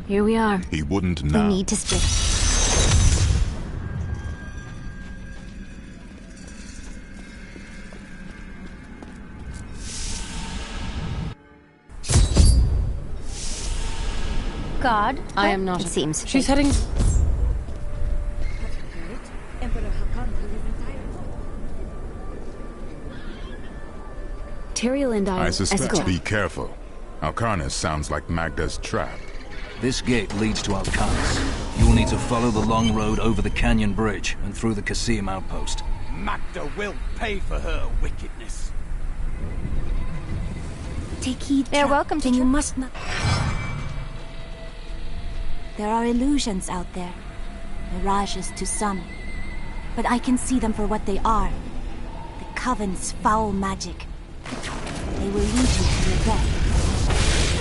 Here we are. He wouldn't We now. need to stay. God, I am not. It seems She's fate. heading. Tyrael and I. I suspect. escort. Be careful. Alcarnus sounds like Magda's trap. This gate leads to Alcarnus. You will need to follow the long road over the canyon bridge and through the Qasim outpost. Magda will pay for her wickedness. Take heed, They're Trap. welcome to Then you try. must not... There are illusions out there. Mirages to some. But I can see them for what they are. The Coven's foul magic. They will lead you to your death.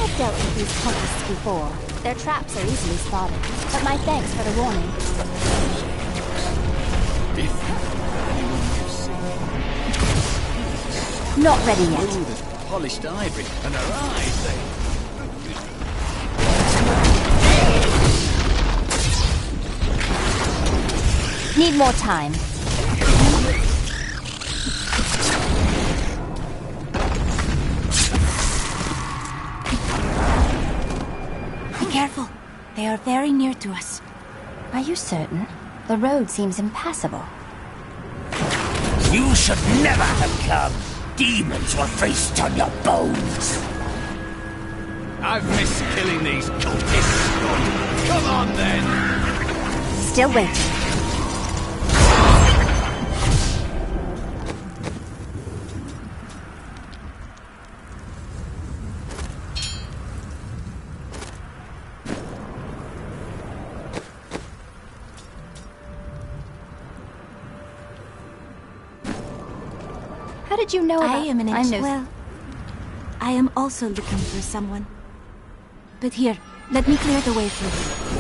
I've dealt with these cultists before. Their traps are easily spotted. But my thanks for the warning. Not ready yet. Ooh, this polished ivory, and her eyes, Need more time. Be careful. They are very near to us. Are you certain? The road seems impassable. You should never have come. Demons will feast on your bones. I've missed killing these cultists. Come on, then. Still waiting. How did you know I about... am an I'm no... Well, I am also looking for someone. But here, let me clear the way for you.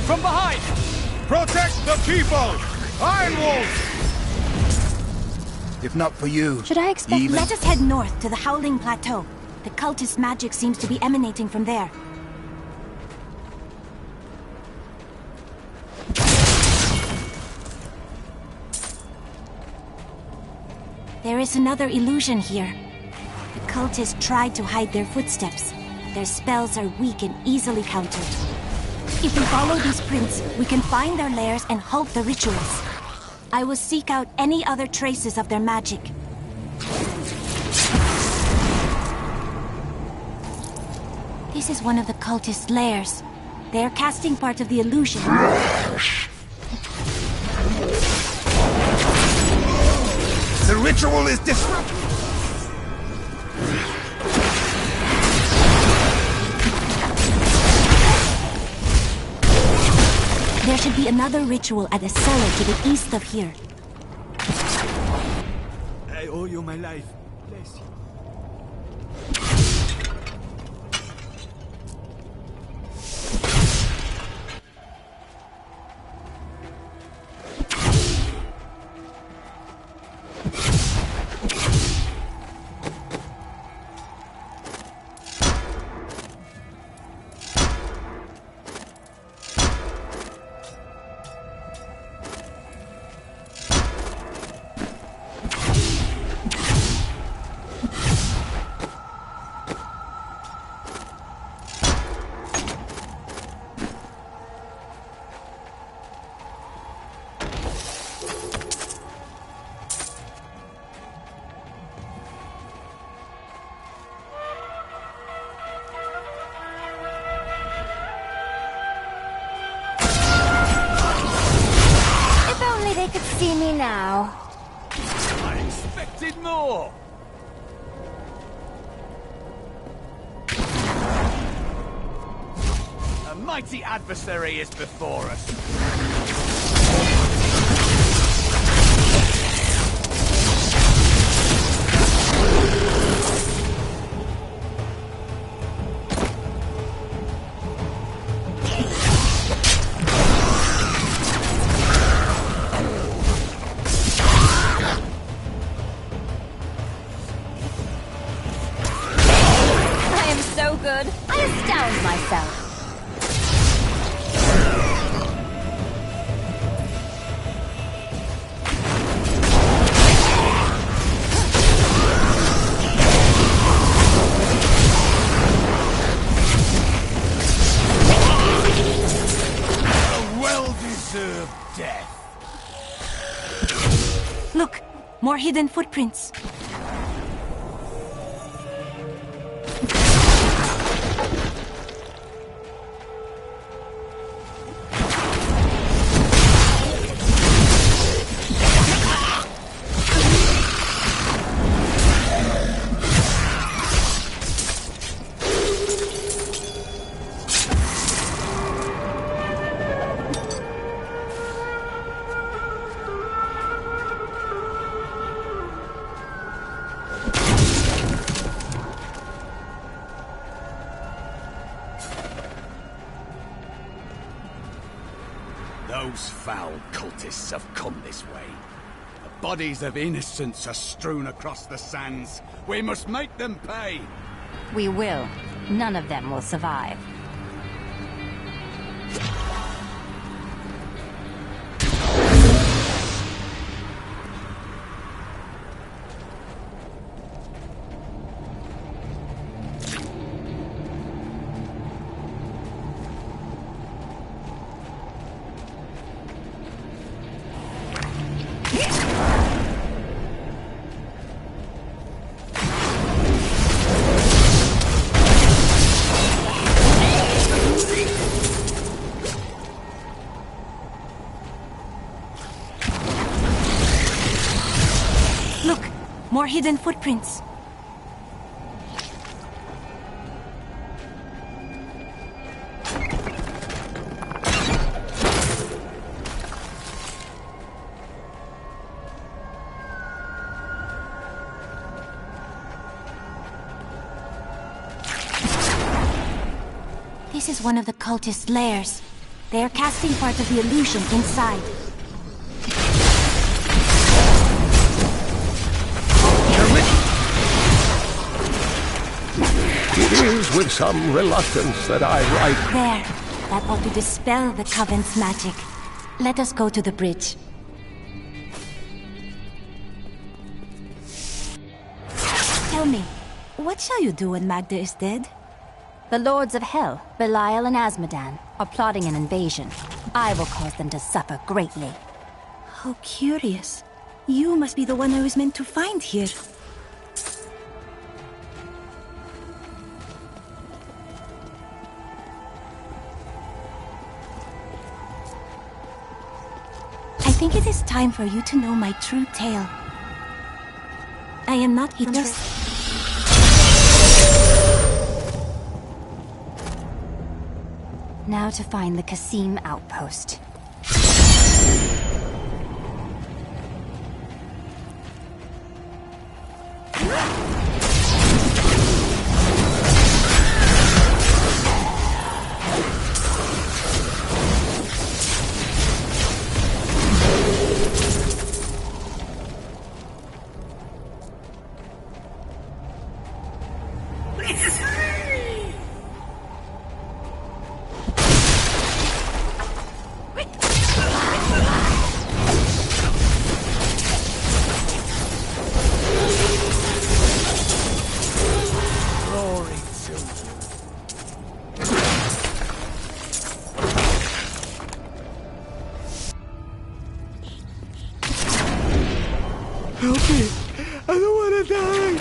From behind! Protect the people! Iron Wolf! If not for you, Should I expect... even... Let us head north to the Howling Plateau. The cultist magic seems to be emanating from there. There is another illusion here. The cultists tried to hide their footsteps. Their spells are weak and easily countered. If we follow these prints, we can find their lairs and halt the rituals. I will seek out any other traces of their magic. This is one of the cultists' lairs. They are casting part of the illusion. The ritual is disrupted. There should be another ritual at a cellar to the east of here. I owe you my life. Bless you. now. I expected more! A mighty adversary is before us. I am so good. I astound myself. A well-deserved death. Look, more hidden footprints. Those foul cultists have come this way. The bodies of innocents are strewn across the sands. We must make them pay. We will. None of them will survive. Look, more hidden footprints. This is one of the cultist lairs. They are casting part of the illusion inside. It is with some reluctance that I write. There. That ought to dispel the Coven's magic. Let us go to the bridge. Tell me, what shall you do when Magda is dead? The Lords of Hell, Belial and Asmodan, are plotting an invasion. I will cause them to suffer greatly. How curious. You must be the one I was meant to find here. I think it is time for you to know my true tale. I am not interested. Now to find the Qasim outpost. Help me! I don't want to die!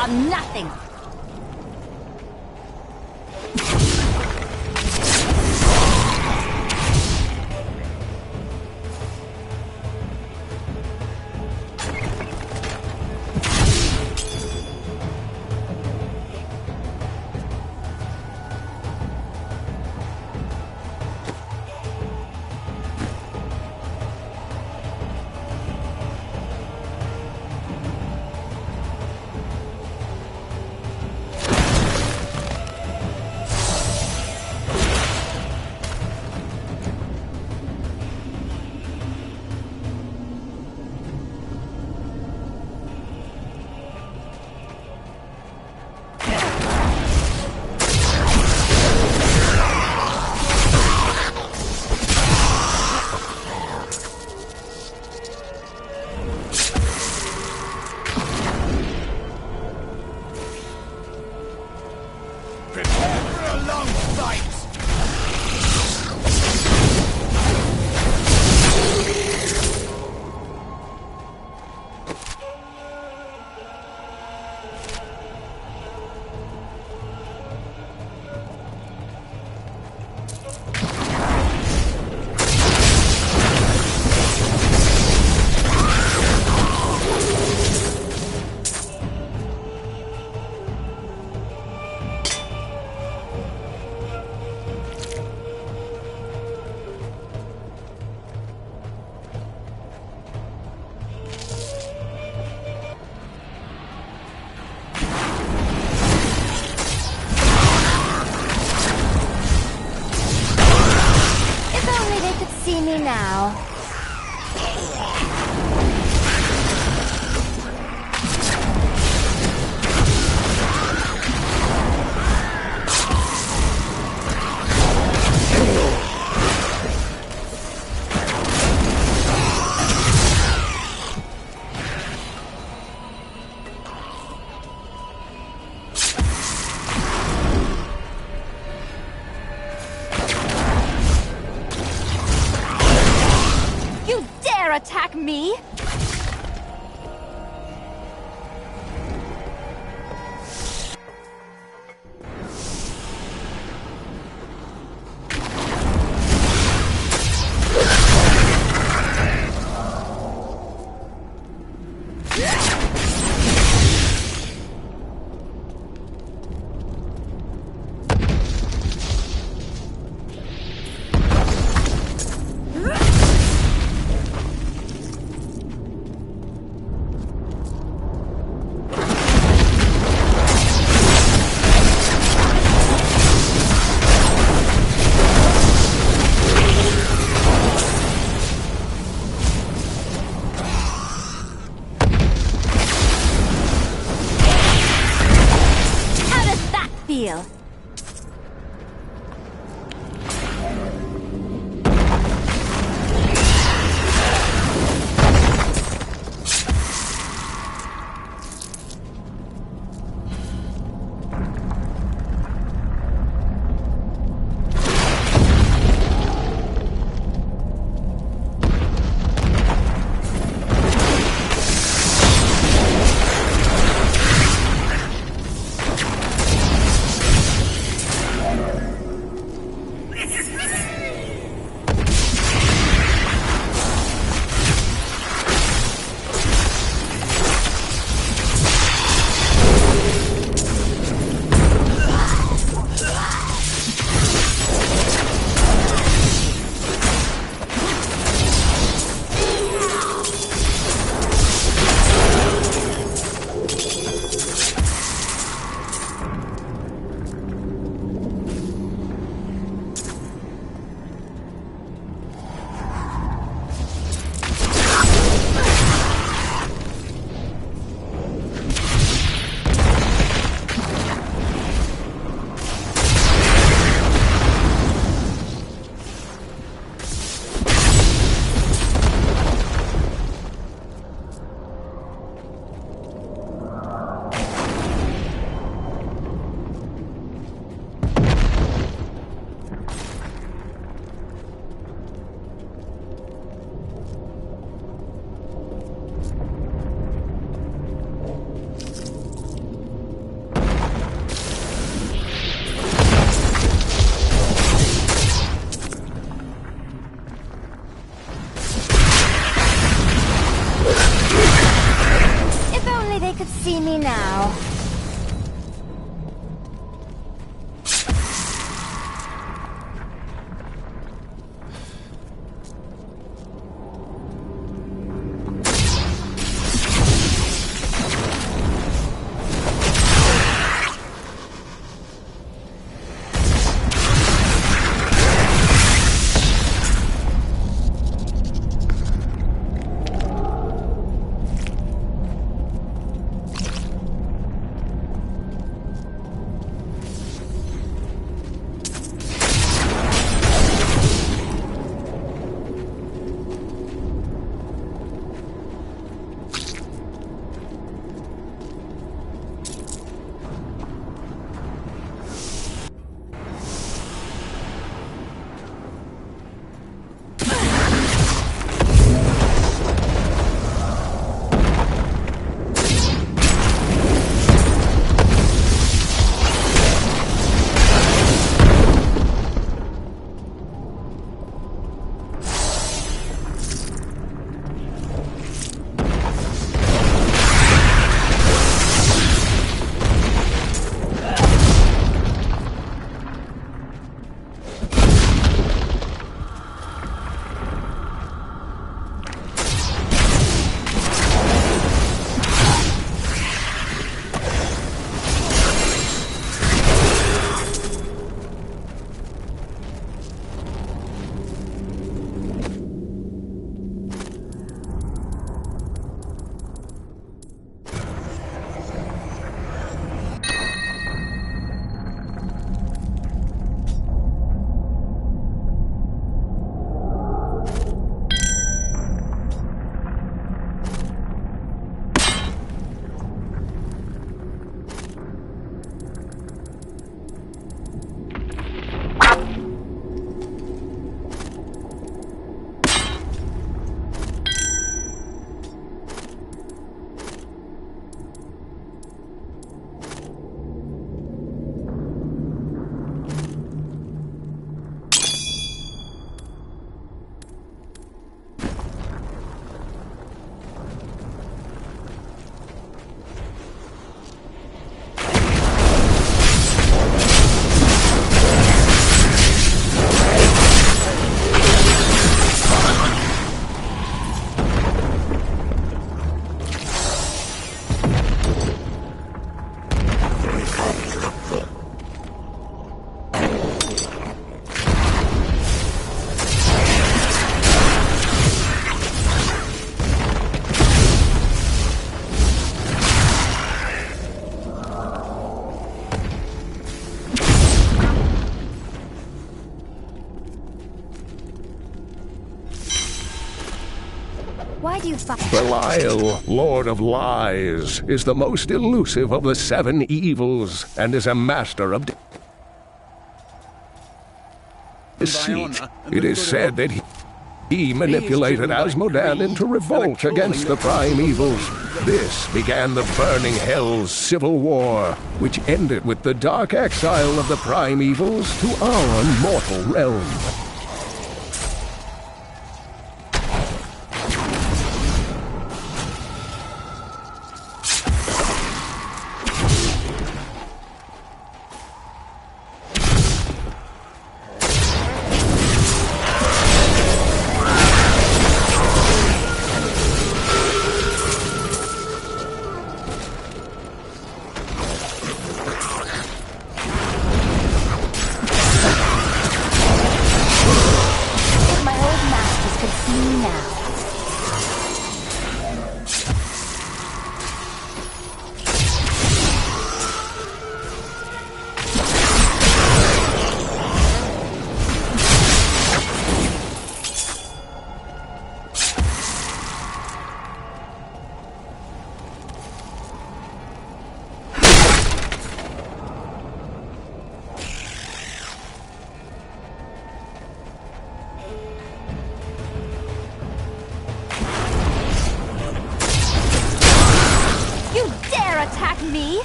got nothing! See me now. Attack me? Why do you fight? Belial, Lord of Lies, is the most elusive of the 7 evils and is a master of deceit. It is said that he manipulated Asmodan into revolt against the prime evils. This began the Burning Hell's civil war, which ended with the dark exile of the prime evils to our mortal realm. Attack me?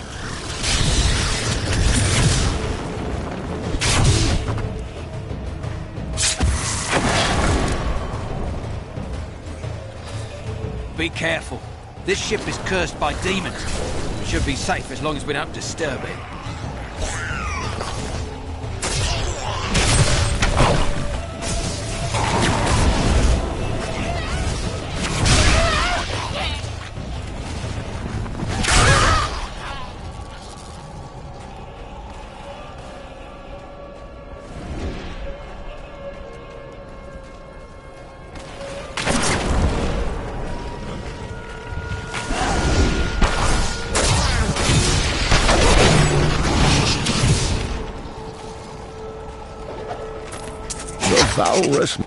Be careful. This ship is cursed by demons. We should be safe as long as we don't disturb it. Valrus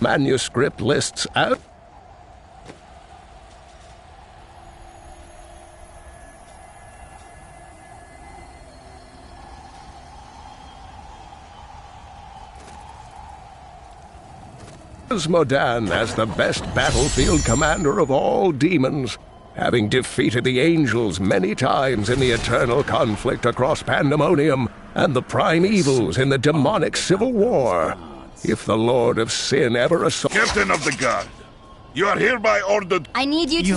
manuscript lists out Asmodan as the best battlefield commander of all demons, having defeated the angels many times in the eternal conflict across Pandemonium and the prime evils in the demonic civil war. If the Lord of Sin ever assaults... Captain of the Guard, you are hereby ordered... I need you to...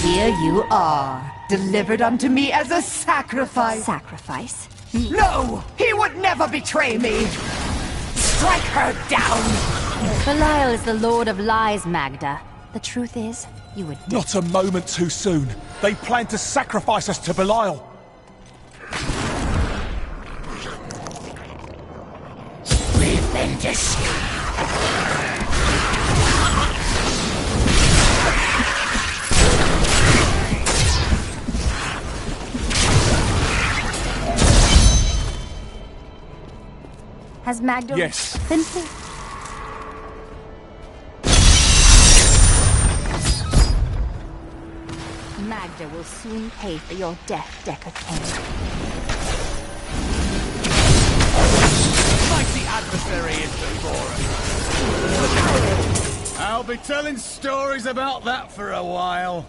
Here you are, delivered unto me as a sacrifice. Sacrifice? No! He would never betray me! Strike her down! Belial is the Lord of Lies, Magda. The truth is, you would... Not a moment too soon. They plan to sacrifice us to Belial. We've been discovered. Has Magda... Yes. Then please... Magda will soon pay for your death, Decker King. Mighty adversary is before us. I'll be telling stories about that for a while.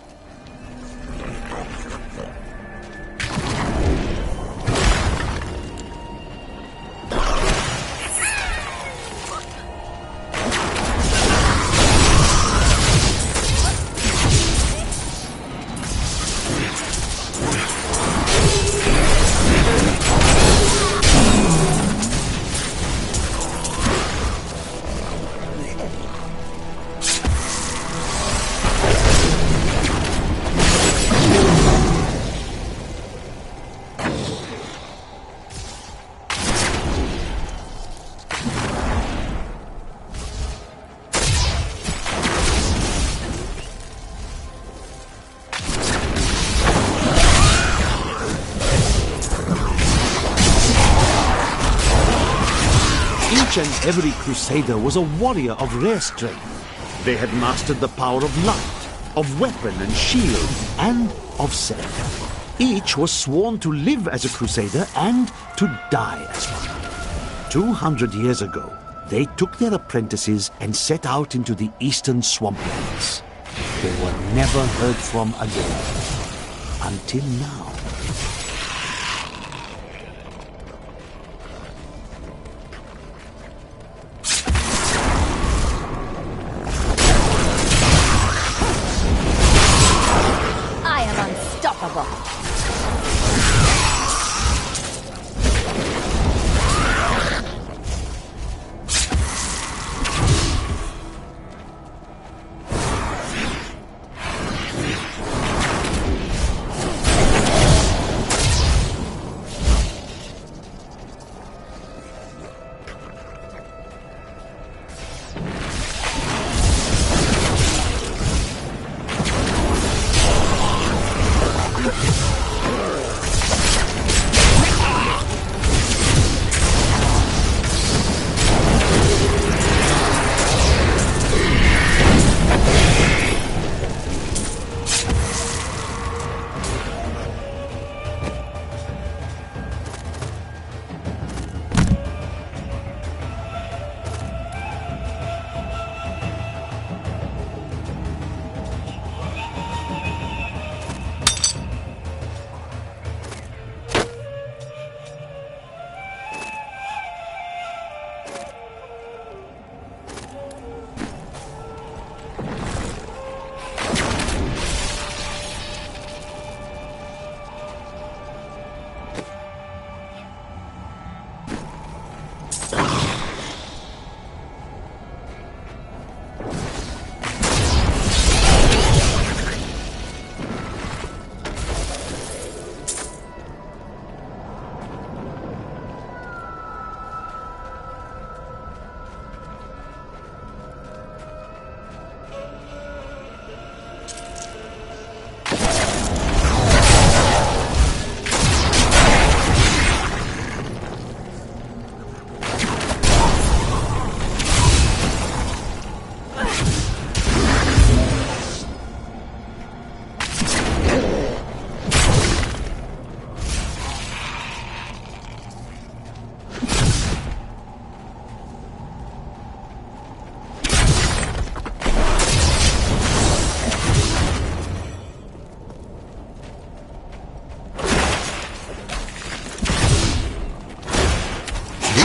Each and every crusader was a warrior of rare strength. They had mastered the power of light, of weapon and shield, and of self. Each was sworn to live as a crusader and to die as one. 200 years ago, they took their apprentices and set out into the eastern swamplands. They were never heard from again. Until now. I am unstoppable.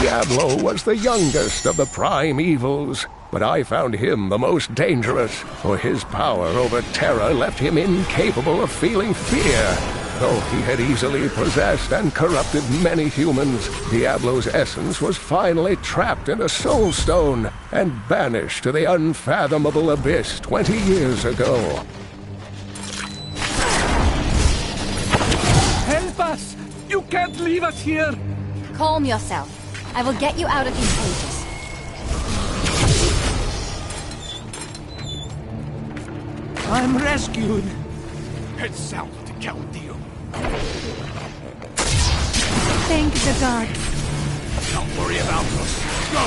Diablo was the youngest of the prime evils, but I found him the most dangerous, for his power over terror left him incapable of feeling fear. Though he had easily possessed and corrupted many humans, Diablo's essence was finally trapped in a soul stone and banished to the unfathomable abyss 20 years ago. Help us! You can't leave us here! Calm yourself. I will get you out of these cages. I'm rescued. Head south to Chaldeum. Thank the gods. Don't worry about us. Go!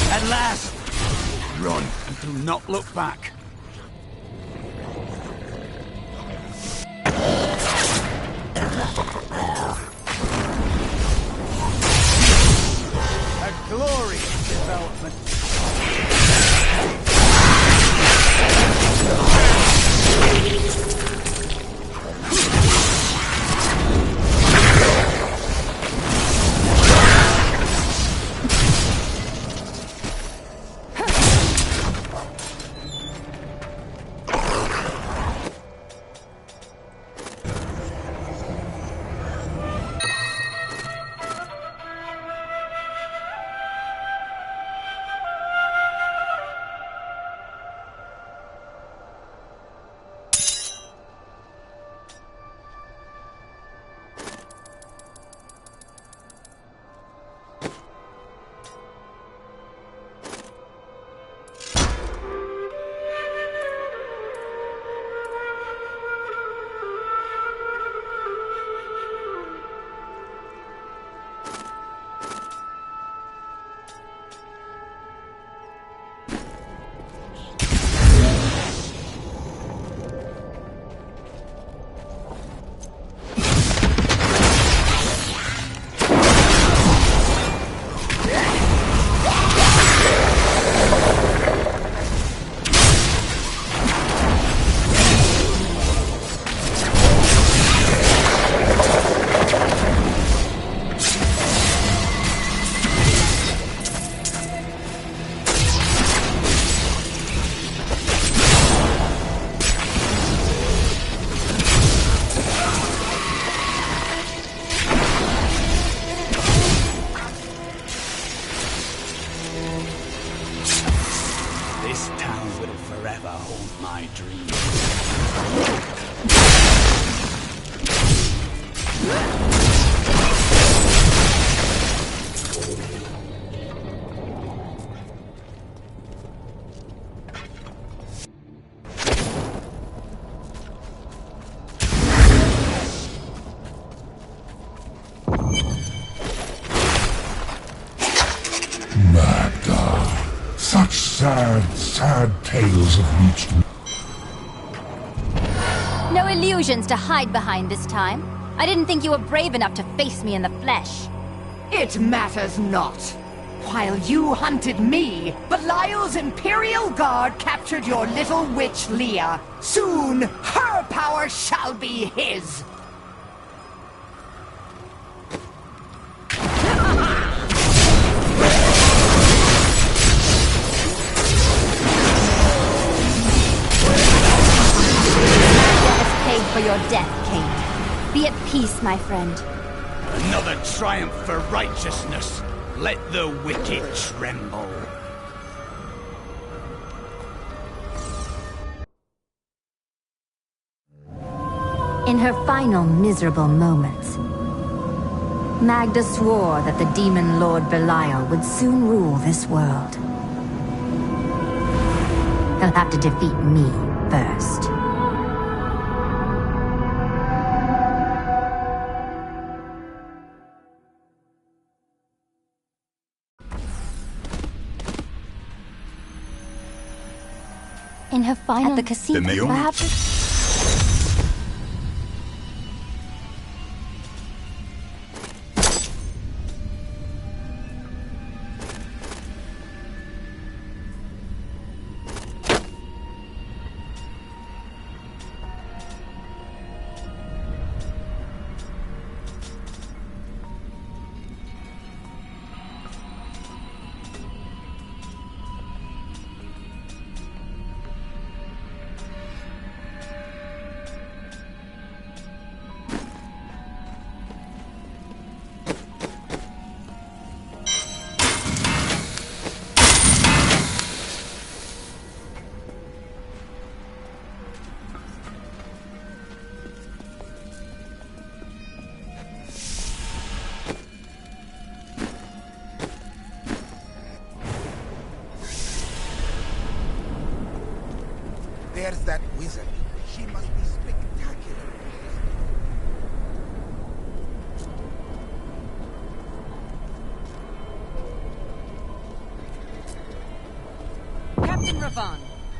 At last! Run and do not look back. A glorious development. Such sad, sad tales have reached me. No illusions to hide behind this time. I didn't think you were brave enough to face me in the flesh. It matters not. While you hunted me, Belial's Imperial Guard captured your little witch Leah. Soon, her power shall be his. For your death, Cain. Be at peace, my friend. Another triumph for righteousness. Let the wicked tremble. In her final miserable moments, Magda swore that the demon lord Belial would soon rule this world. He'll have to defeat me first. In her final... At the casino, perhaps? There's that wizard. She must be spectacular. Captain Ravan,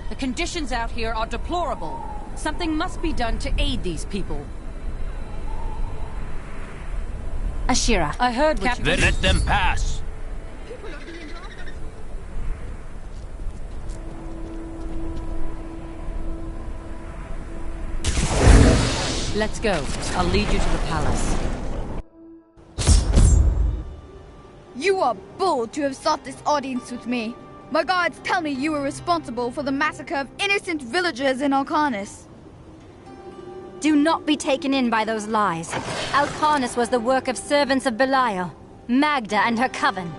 the conditions out here are deplorable. Something must be done to aid these people. Ashira, I heard what Then let them pass. Let's go. I'll lead you to the palace. You are bold to have sought this audience with me. My guards tell me you were responsible for the massacre of innocent villagers in Alcarnis. do not be taken in by those lies. Alcarnis was the work of servants of Belial, Magda and her coven.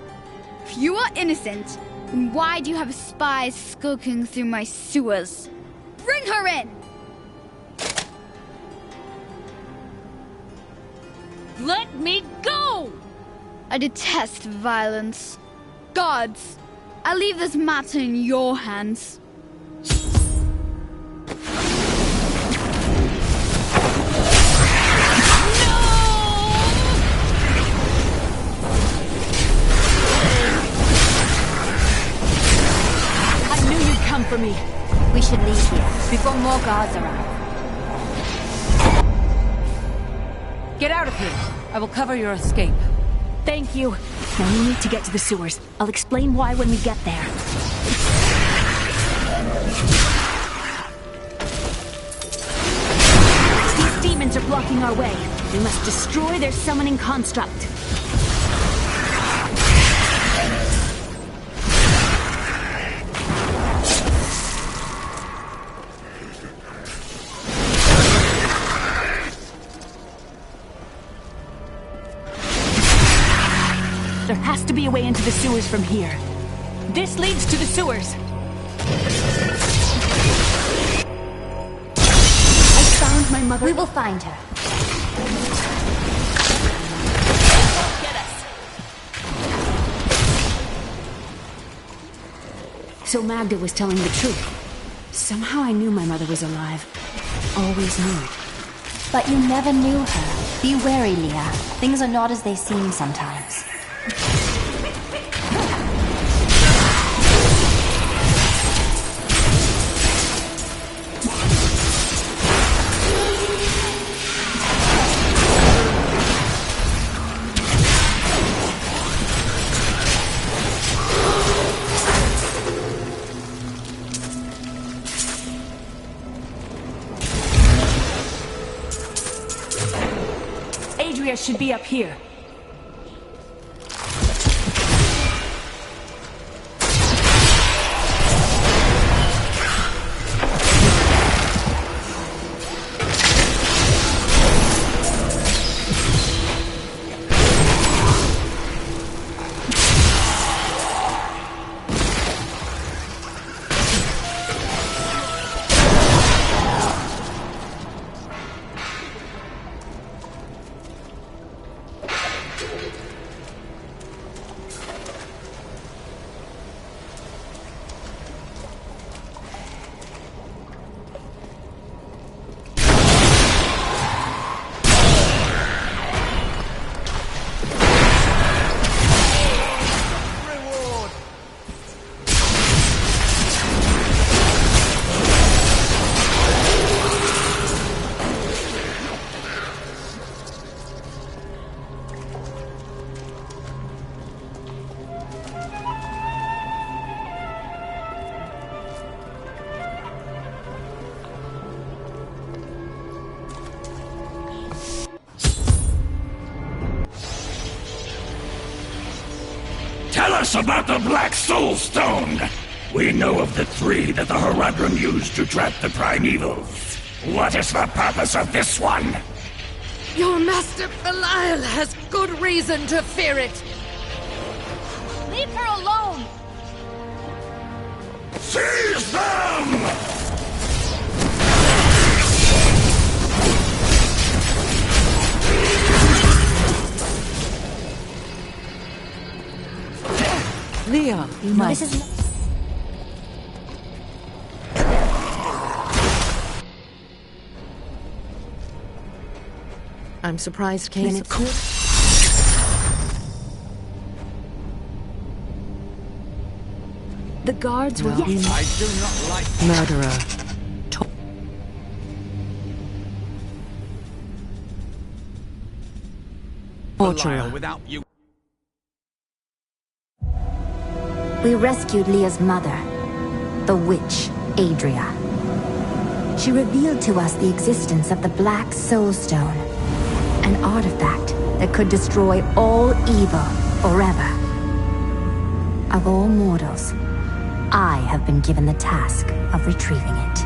If you are innocent, then why do you have spies skulking through my sewers? Bring her in! Let me go! I detest violence. Gods, I leave this matter in your hands. For me. We should leave here before more guards arrive. Get out of here. I will cover your escape. Thank you. Now we need to get to the sewers. I'll explain why when we get there. These demons are blocking our way. We must destroy their summoning construct. There has to be a way into the sewers from here. This leads to the sewers. I found my mother... We will find her. Get us! So Magda was telling the truth. Somehow I knew my mother was alive. Always knew it. But you never knew her. Be wary, Leah. Things are not as they seem sometimes. Adria should be up here. Tell us about the Black Soul Stone! We know of the three that the Horadrim used to trap the primevals. What is the purpose of this one? Your master Belial has good reason to fear it. Leave her alone! Seize them! Leah, you must... I'm surprised Kane... The guards were... Yes. I do not like... Murderer. Torturer. Without you... We rescued Leah's mother, the witch, Adria. She revealed to us the existence of the Black Soul Stone, an artifact that could destroy all evil forever. Of all mortals, I have been given the task of retrieving it.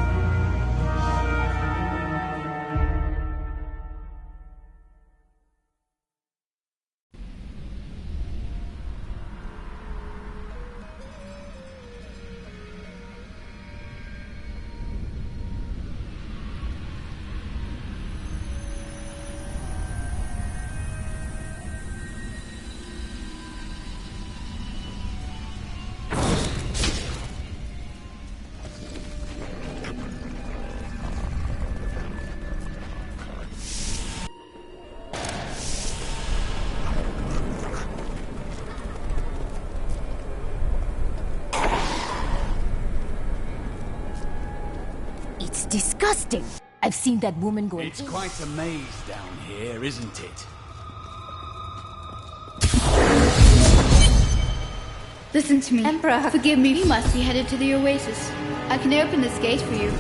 Disgusting! I've seen that woman going... It's quite a maze down here, isn't it? Listen to me. Emperor, forgive me. You must be headed to the Oasis. I can open this gate for you.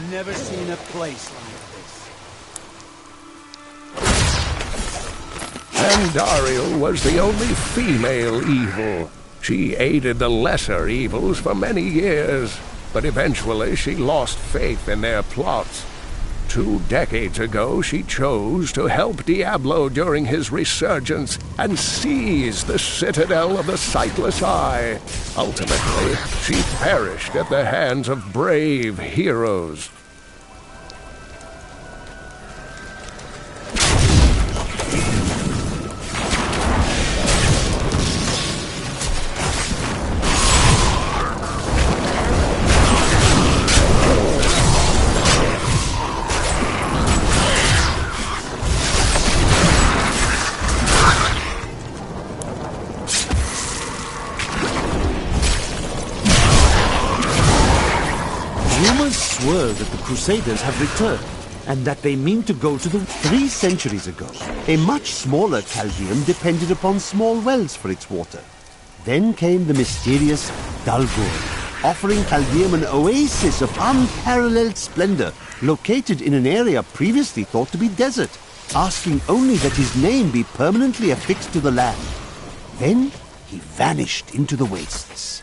Never seen a place like this. Andariel was the only female evil. She aided the lesser evils for many years, but eventually she lost faith in their plots. 2 decades ago, she chose to help Diablo during his resurgence and seize the citadel of the Sightless Eye. Ultimately, she perished at the hands of brave heroes. Rumors swirl that the Crusaders have returned, and that they mean to go to the 3 centuries ago. A much smaller Chaldeum depended upon small wells for its water. Then came the mysterious Dalgur, offering Chaldeum an oasis of unparalleled splendor, located in an area previously thought to be desert, asking only that his name be permanently affixed to the land. Then he vanished into the wastes.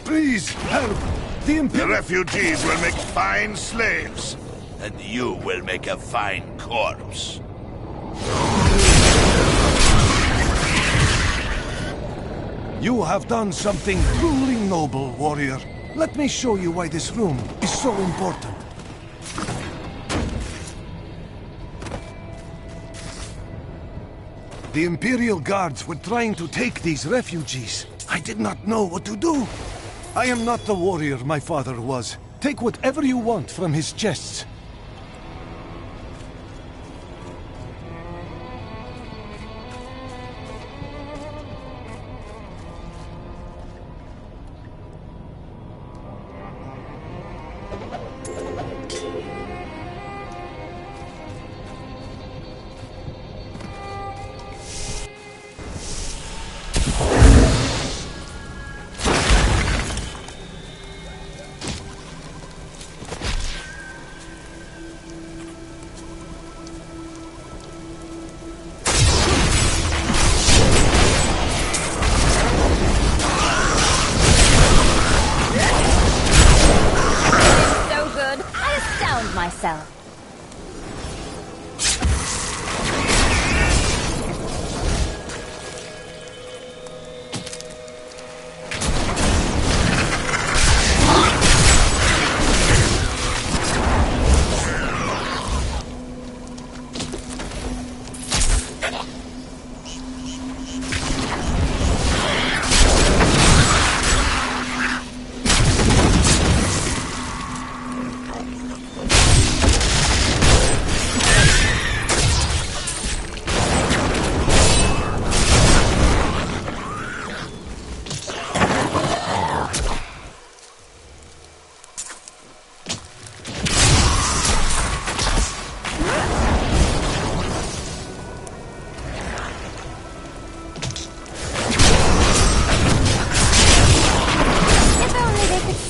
Please, help! The refugees will make fine slaves, and you will make a fine corpse. You have done something truly noble, warrior. Let me show you why this room is so important. The Imperial Guards were trying to take these refugees. I did not know what to do. I am not the warrior my father was. Take whatever you want from his chests. Myself.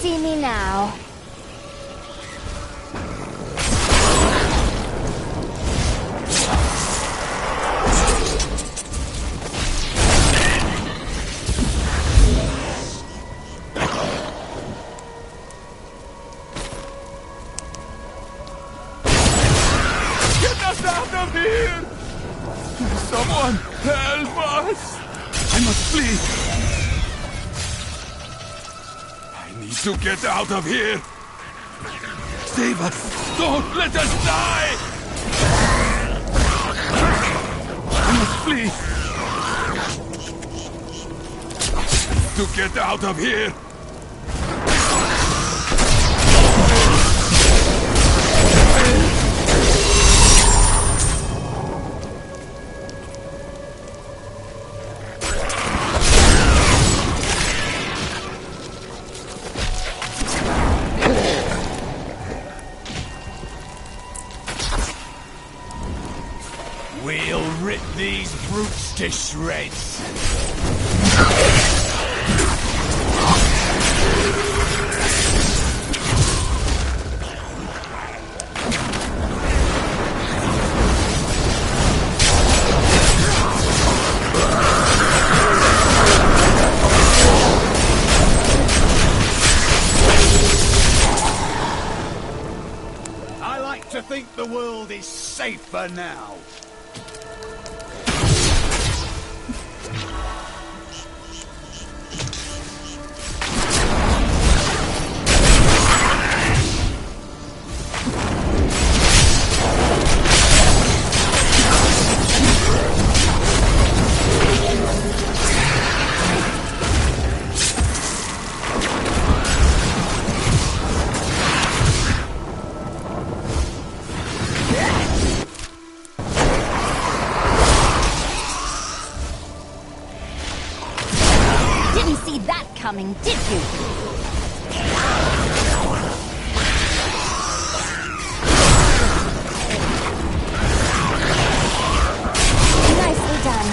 See me now. Get us out of here! Someone help us! I must flee! To get out of here! Save us! Don't let us die! I must flee! To get out of here! We'll rip these brutes to shreds. to think the world is safer now. Coming, did you? Nicely done.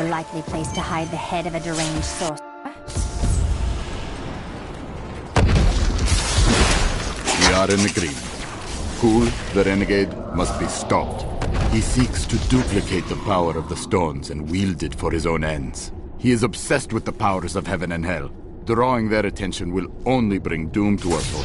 Likely place to hide the head of a deranged sorcerer. We are in agreement. Kul, the renegade, must be stopped. He seeks to duplicate the power of the stones and wield it for his own ends. He is obsessed with the powers of heaven and hell. Drawing their attention will only bring doom to us all.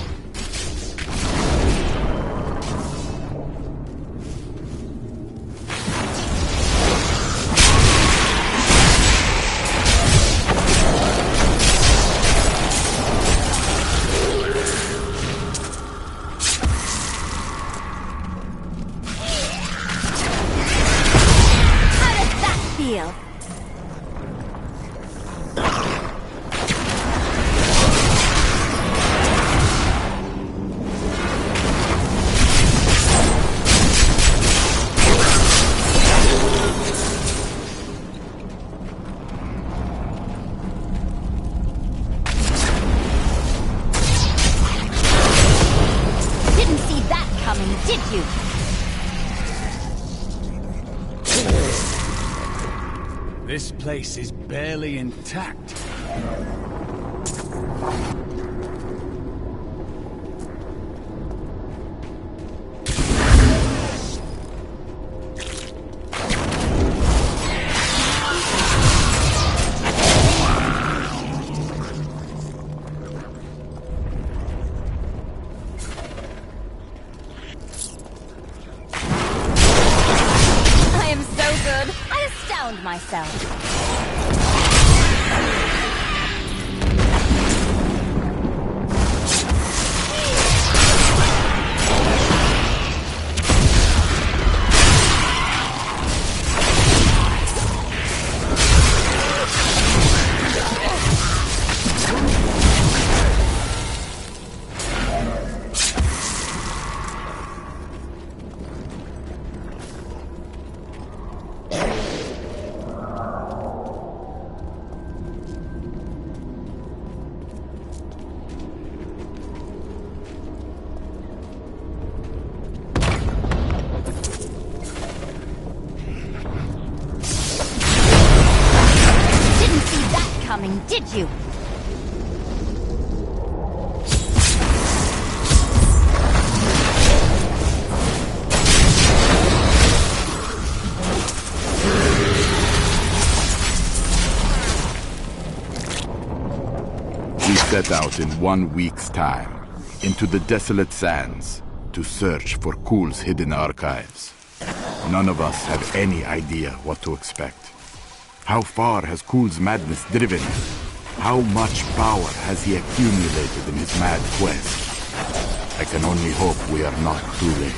This place is barely intact. Myself. Did you? We set out in 1 week's time into the desolate sands to search for Kul's hidden archives. None of us have any idea what to expect. How far has Kul's madness driven him? How much power has he accumulated in his mad quest? I can only hope we are not too late.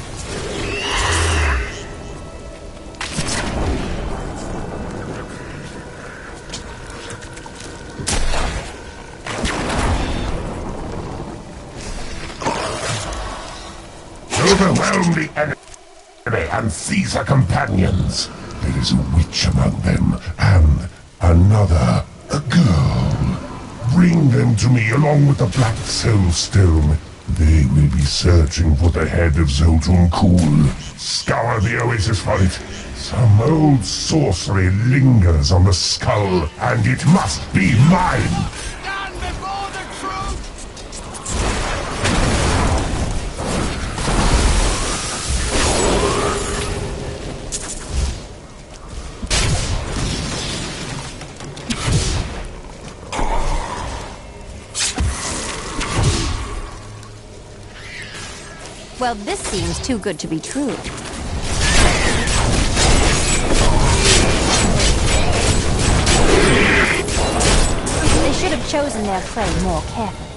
Overwhelm the enemy and seize her companions. There is a witch among them, and another, a girl. Bring them to me along with the Black Soul Stone. They will be searching for the head of Zoltun Kuhl. Scour the oasis for it. Some old sorcery lingers on the skull, and it must be mine! Stand before the truth! Well, this seems too good to be true. They should have chosen their prey more carefully.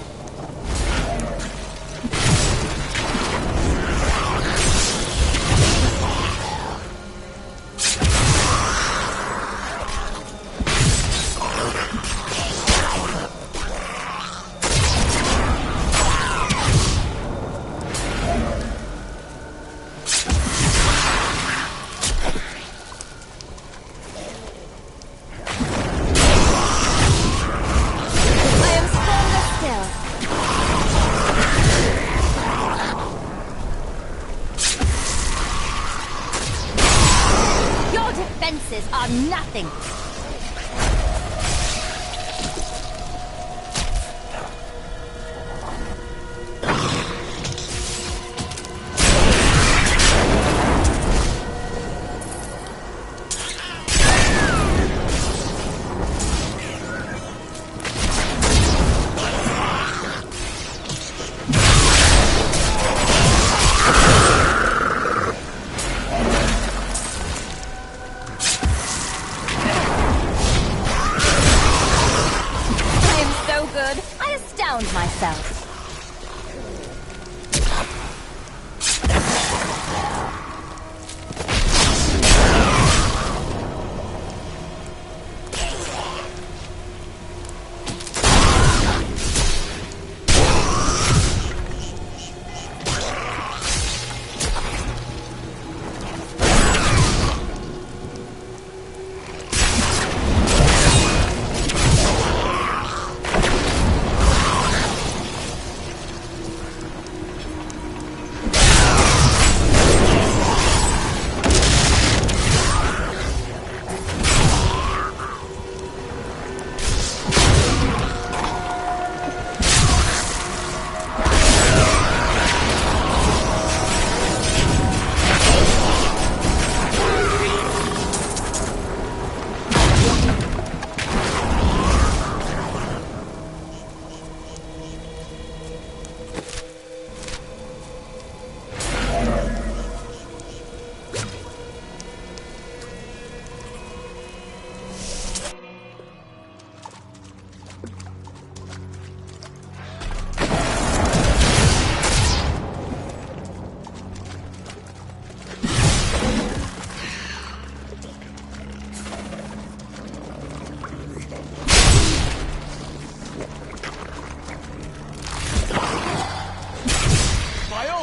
Defenses are nothing. Myself.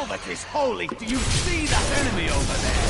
That is holy! Do you see that enemy over there?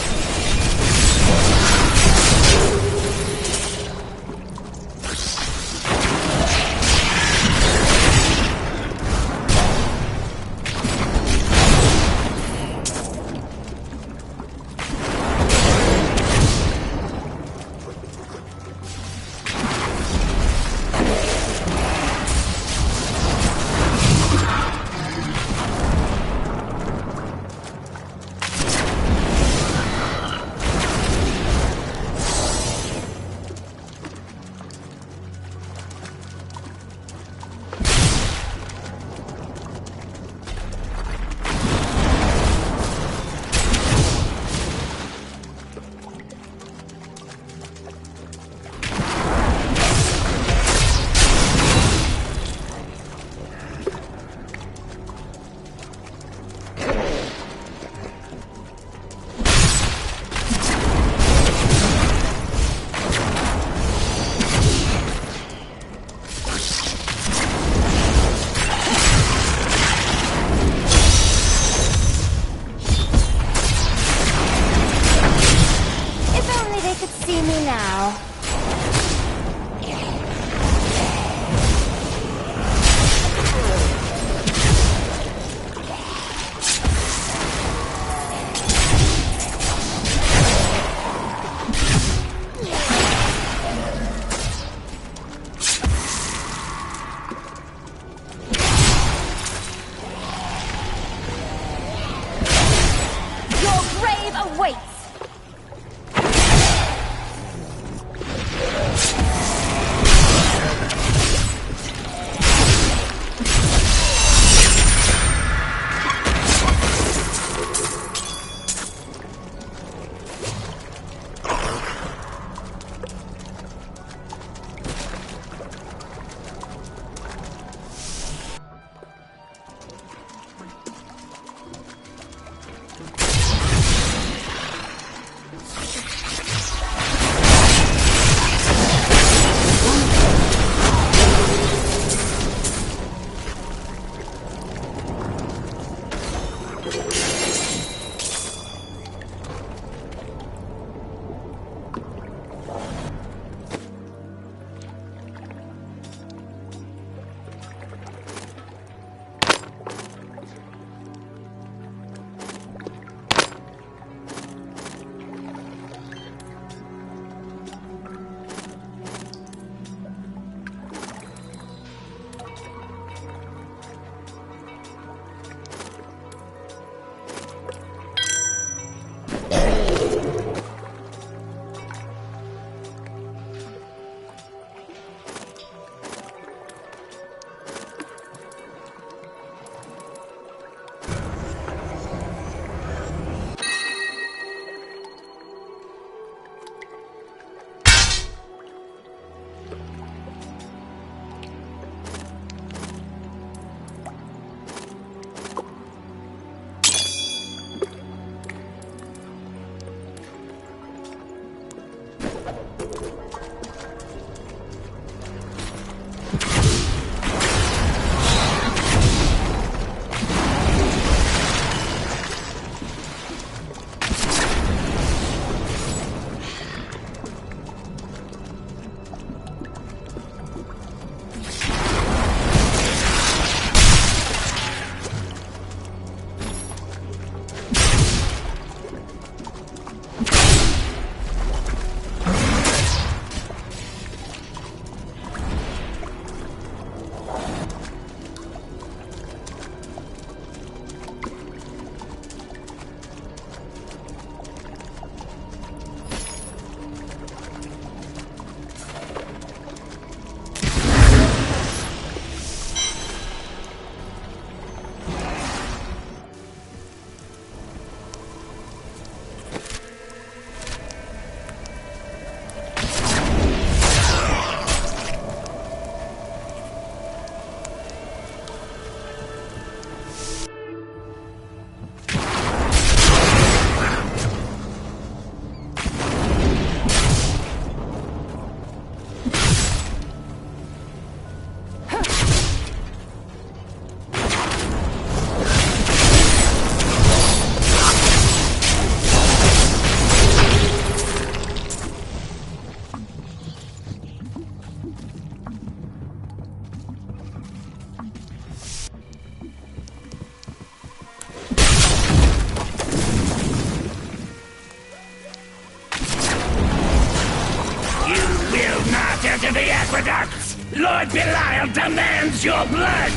Lord Belial demands your blood!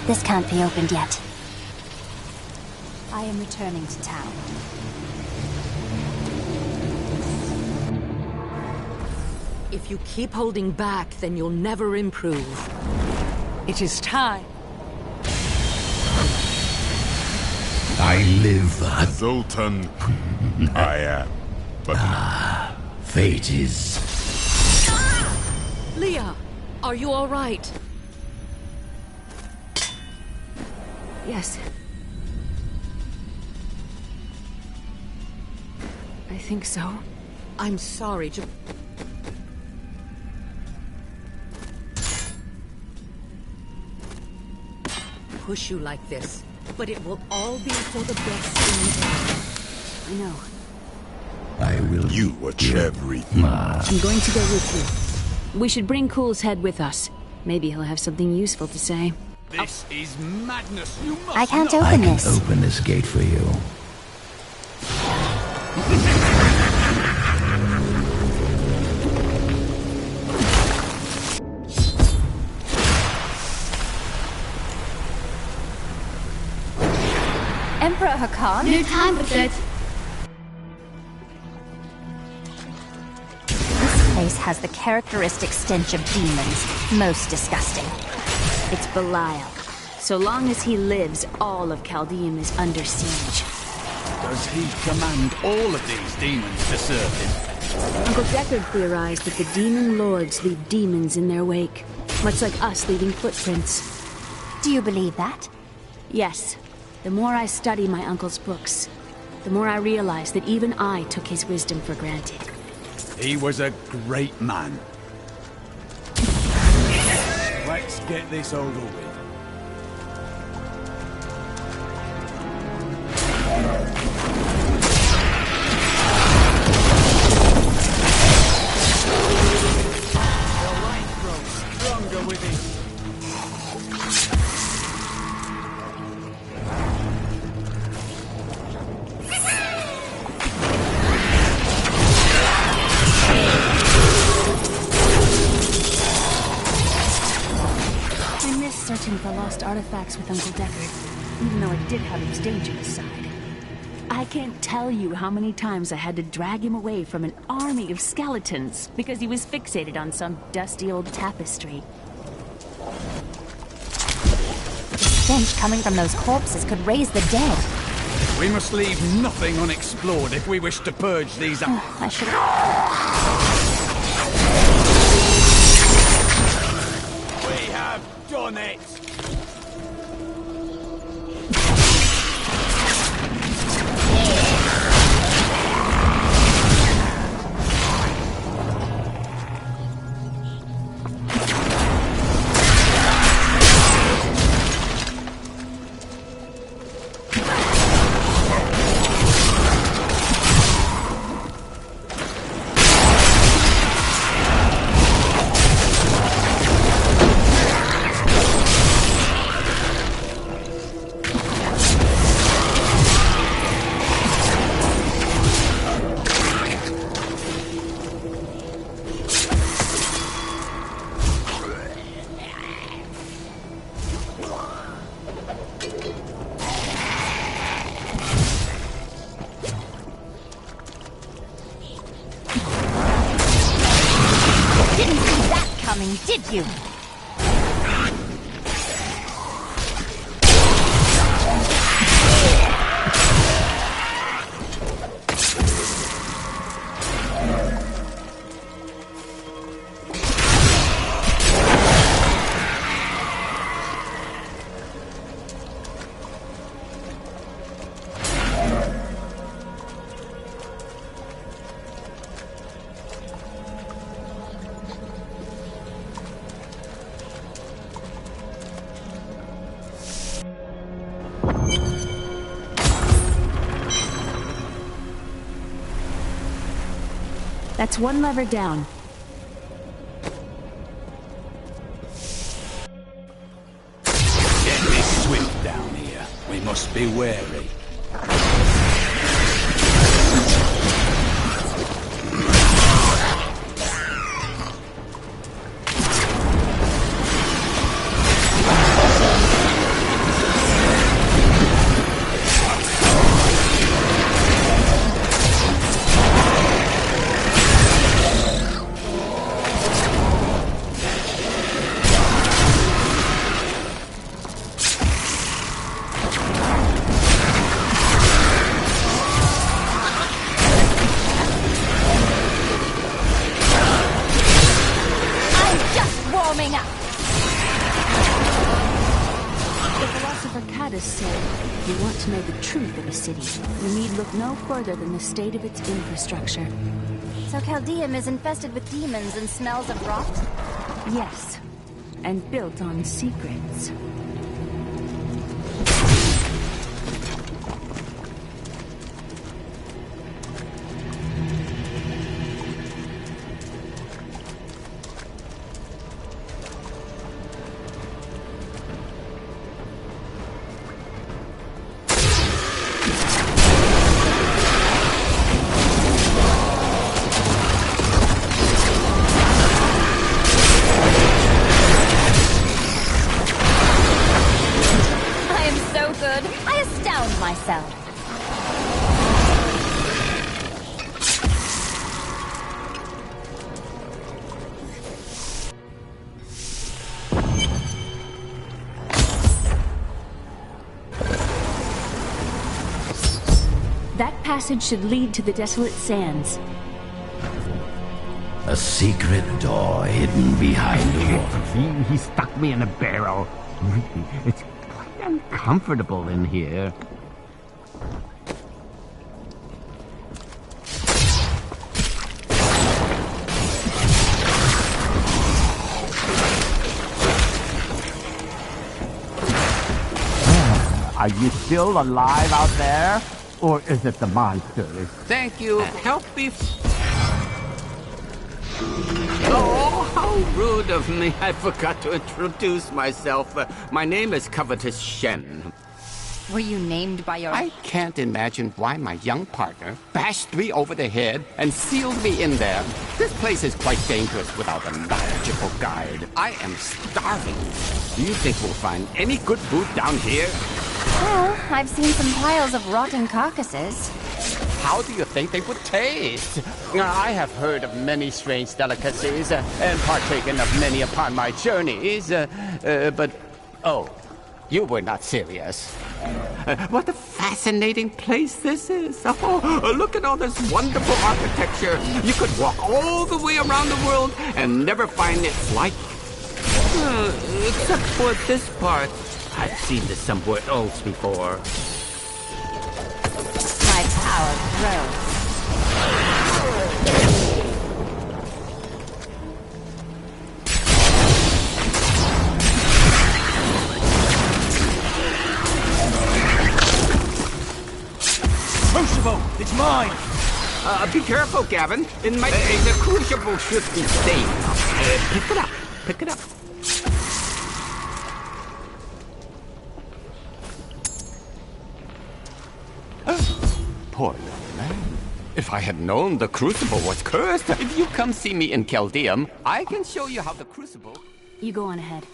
This can't be opened yet. I am returning to town. If you keep holding back, then you'll never improve. It is time. I live. Zoltan, I am. But fate is... Leah, are you all right? Yes. I think so. I'm sorry to... push you like this, but it will all be for the best in the end. I know. I will... You watch everything. I'm going to go with you. We should bring Cool's head with us. Maybe he'll have something useful to say. This is madness. You must I can't open this. I can open this gate for you. Emperor Hakan? No time for that. This place has the characteristic stench of demons. Most disgusting. It's Belial. So long as he lives, all of Chaldeum is under siege. Does he command all of these demons to serve him? Uncle Deckard theorized that the demon lords leave demons in their wake, much like us leaving footprints. Do you believe that? Yes. The more I study my uncle's books, the more I realize that even I took his wisdom for granted. He was a great man. Let's get this over with. The light grows stronger with it. Searching for lost artifacts with Uncle Deckard, even though it did have its dangerous side. I can't tell you how many times I had to drag him away from an army of skeletons because he was fixated on some dusty old tapestry. The stench coming from those corpses could raise the dead. We must leave nothing unexplored if we wish to purge these up. I should... We have done it! Did you? That's one lever down. Get this swift down here. We must be wary. warming up. The philosopher Caddis said, if you want to know the truth of a city, you need look no further than the state of its infrastructure. So Chaldeum is infested with demons and smells of rot? Yes, and built on secrets. Myself. That passage should lead to the Desolate Sands. A secret door hidden behind the wall. He stuck me in a barrel. It's quite uncomfortable in here. Are you still alive out there? Or is it the monsters? Thank you. Help me. Oh, how rude of me. I forgot to introduce myself. My name is Covetous Shen. Were you named by your... I can't imagine why my young partner bashed me over the head and sealed me in there. This place is quite dangerous without a knowledgeable guide. I am starving. Do you think we'll find any good food down here? Well, I've seen some piles of rotten carcasses. How do you think they would taste? I have heard of many strange delicacies and partaken of many upon my journeys, but... Oh, you were not serious. What a fascinating place this is. Oh, look at all this wonderful architecture. You could walk all the way around the world and never find its like. Except for this part. I've seen this somewhere else before. My power grows. Crucible! It's mine! Be careful, Gavin. The crucible should be safe. Pick it up. Pick it up. Poor little man. If I had known the crucible was cursed, if you come see me in Chaldeum, I can show you how the crucible... You go on ahead.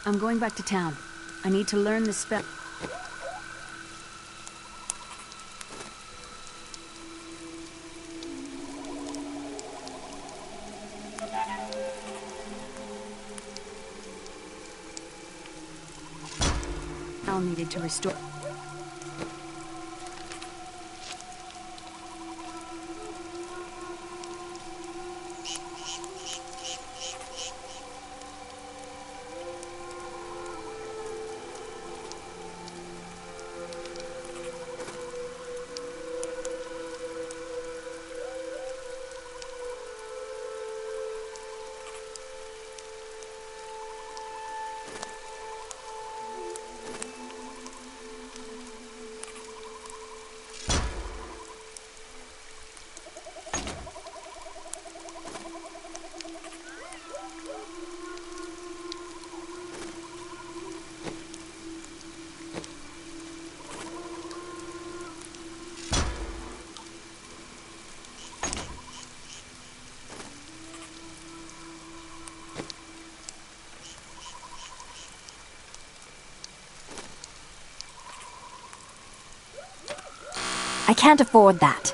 I'm going back to town. I need to learn the spell. I'll need it to restore. I can't afford that.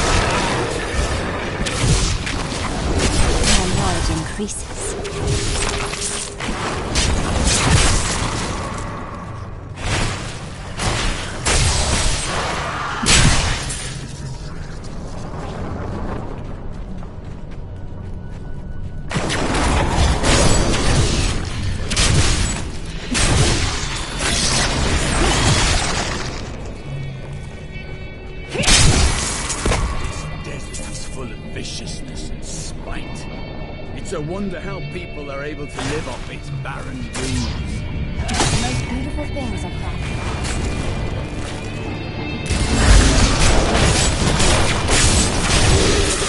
traces. It's a wonder how people are able to live off its barren dunes. The most beautiful things are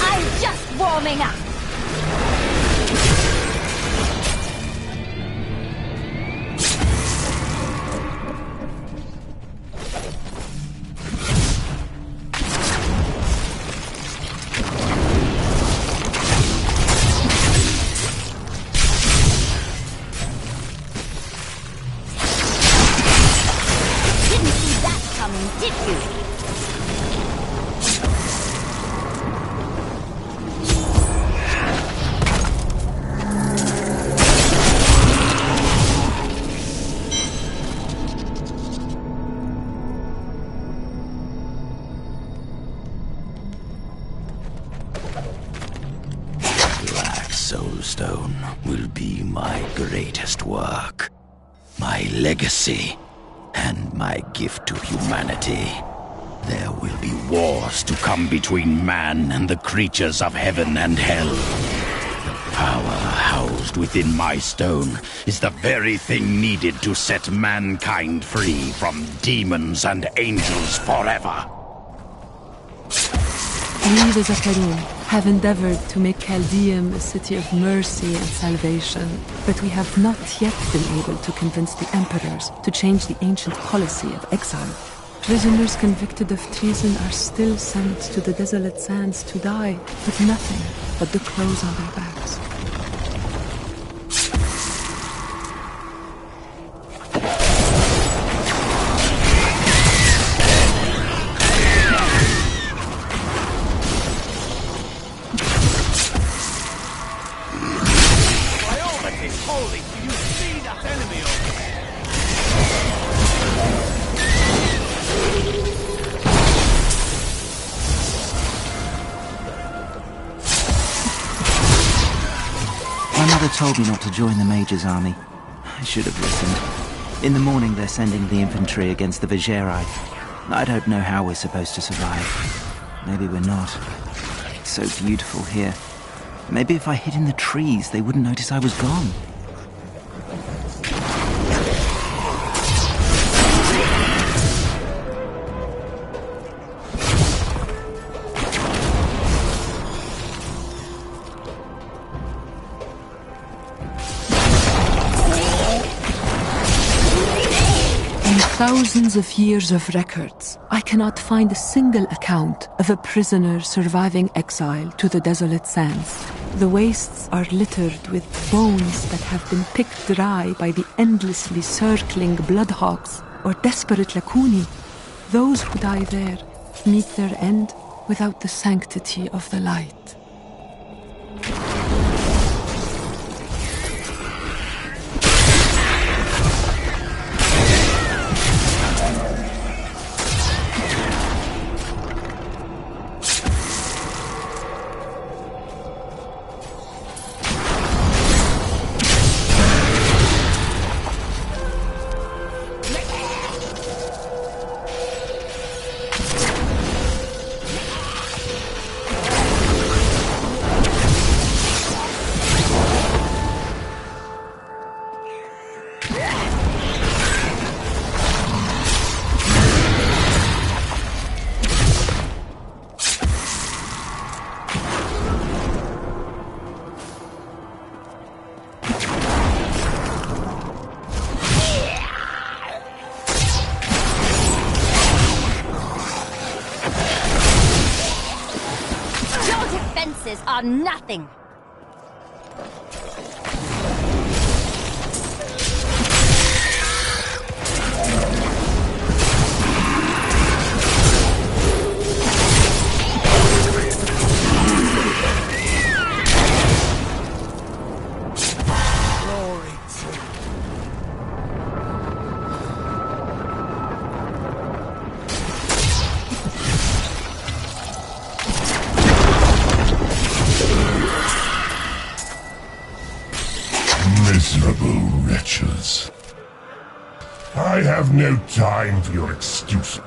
I'm just warming up! Soulstone will be my greatest work, my legacy, and my gift to humanity. There will be wars to come between man and the creatures of heaven and hell. The power housed within my stone is the very thing needed to set mankind free from demons and angels forever. We, the Zakarum, have endeavored to make Chaldeum a city of mercy and salvation, but we have not yet been able to convince the emperors to change the ancient policy of exile. Prisoners convicted of treason are still sent to the desolate sands to die, with nothing but the clothes on their backs. Told me not to join the Major's army. I should have listened. In the morning they're sending the infantry against the Vigerai. I don't know how we're supposed to survive. Maybe we're not. It's so beautiful here. Maybe if I hid in the trees they wouldn't notice I was gone. Thousands of years of records, I cannot find a single account of a prisoner surviving exile to the desolate sands. The wastes are littered with bones that have been picked dry by the endlessly circling bloodhawks or desperate Lakuni. Those who die there meet their end without the sanctity of the light. Are nothing. Miserable wretches. I have no time for your excuses.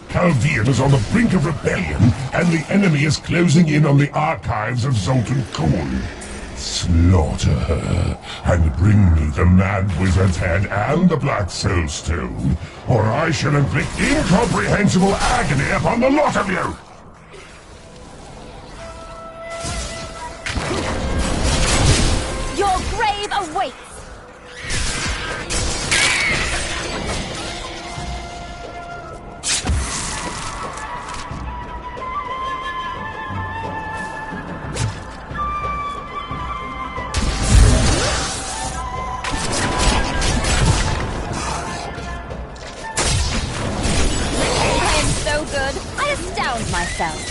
Chaldean is on the brink of rebellion, and the enemy is closing in on the archives of Zoltan Kuhl. Slaughter her, and bring me the Mad Wizard's head and the Black Soul Stone, or I shall inflict incomprehensible agony upon the lot of you! Your grave awaits! Myself.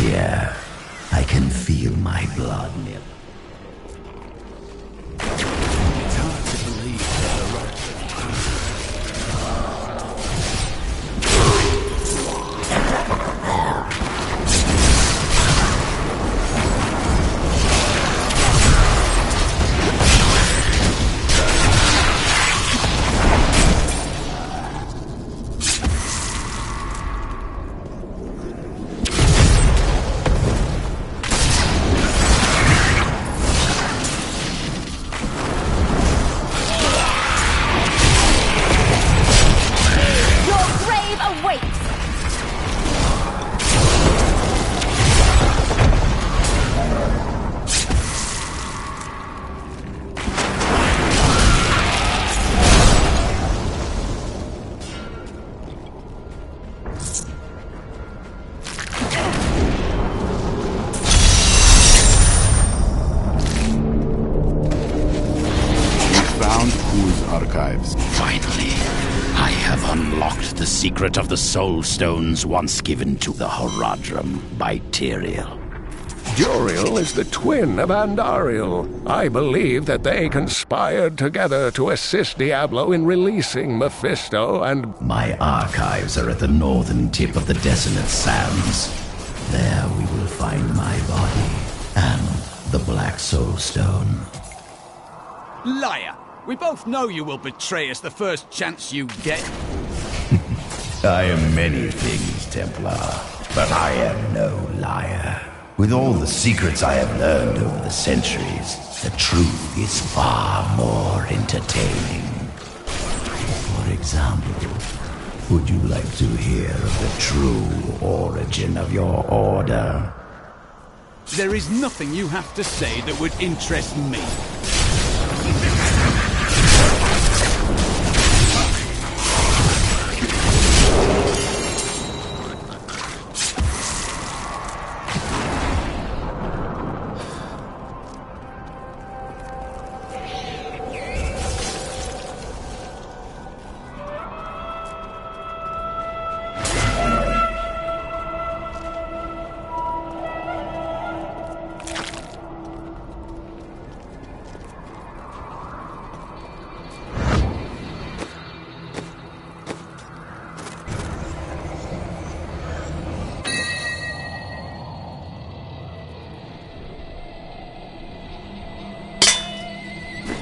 Yeah, I can feel my blood. It's hard to believe Finally, I have unlocked the secret of the Soul Stones once given to the Horadrim by Tyrael. Duriel is the twin of Andariel. I believe that they conspired together to assist Diablo in releasing Mephisto and... My archives are at the northern tip of the Desolate Sands. There we will find my body and the Black Soul Stone. Liar! We both know you will betray us the first chance you get. I am many things, Templar, but I am no liar. With all the secrets I have learned over the centuries, the truth is far more entertaining. For example, would you like to hear of the true origin of your order? There is nothing you have to say that would interest me.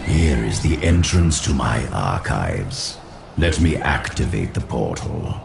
Here is the entrance to my archives. Let me activate the portal.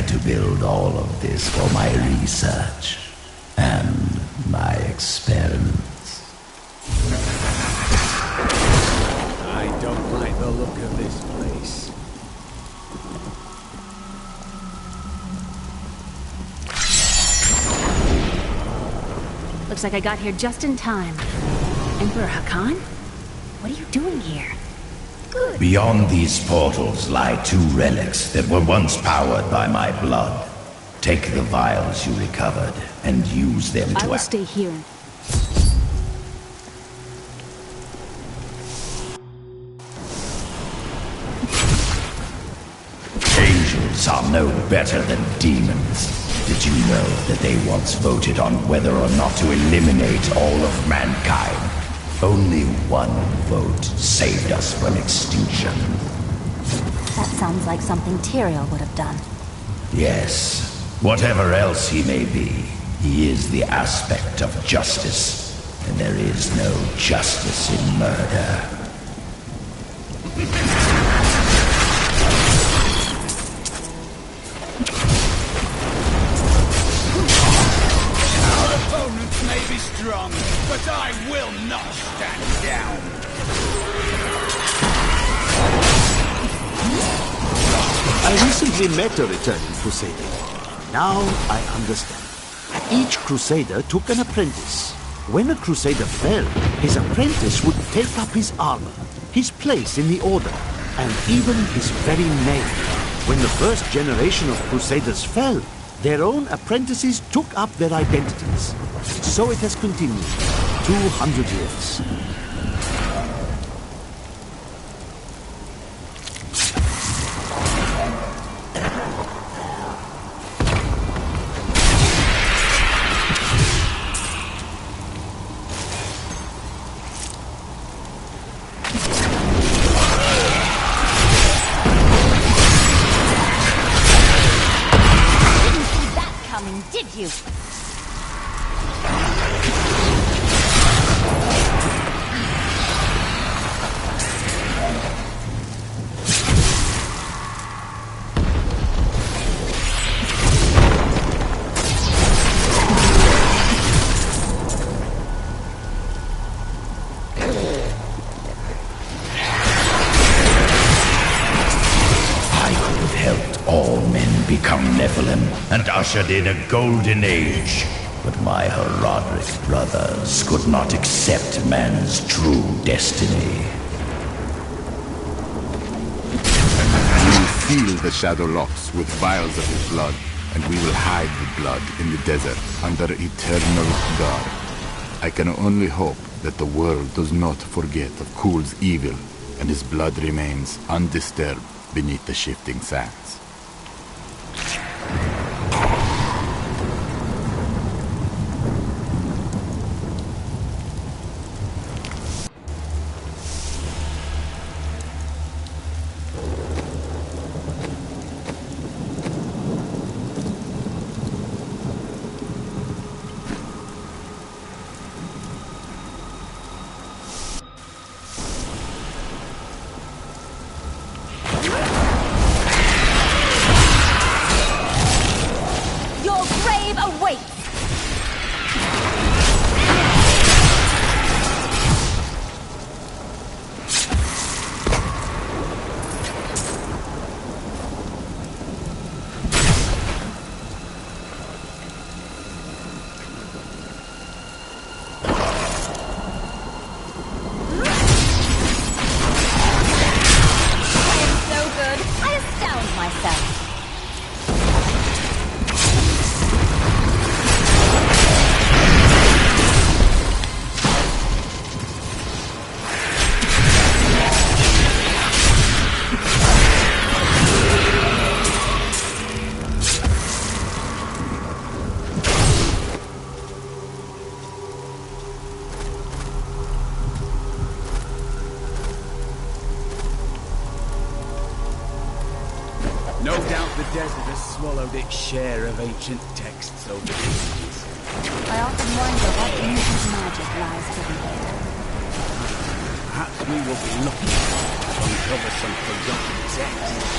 to build all of this for my research and my experiments. I don't like the look of this place. Looks like I got here just in time. Emperor Hakan? What are you doing here? Good. Beyond these portals lie 2 relics that were once powered by my blood. Take the vials you recovered and use them to I will stay here. Angels are no better than demons. Did you know that they once voted on whether or not to eliminate all of mankind? Only 1 vote saved us from extinction. That sounds like something Tyrael would have done. Yes. Whatever else he may be, he is the aspect of justice. And there is no justice in murder. Our opponents may be strong, but I will not stand down. I recently met a returning crusader. Now I understand. Each crusader took an apprentice. When a crusader fell, his apprentice would take up his armor, his place in the order, and even his very name. When the first generation of crusaders fell, their own apprentices took up their identities. So it has continued. 200 years. Did you? Become Nephilim and ushered in a golden age. But my Herodic brothers could not accept man's true destiny. We will seal the Shadow Locks with vials of his blood, and we will hide the blood in the desert under eternal guard. I can only hope that the world does not forget of Kul's evil, and his blood remains undisturbed beneath the shifting sands. No doubt the desert has swallowed its share of ancient texts over the years. I often wonder what ancient magic lies hidden here. Perhaps we will be lucky to uncover some forgotten texts.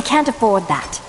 can't afford that.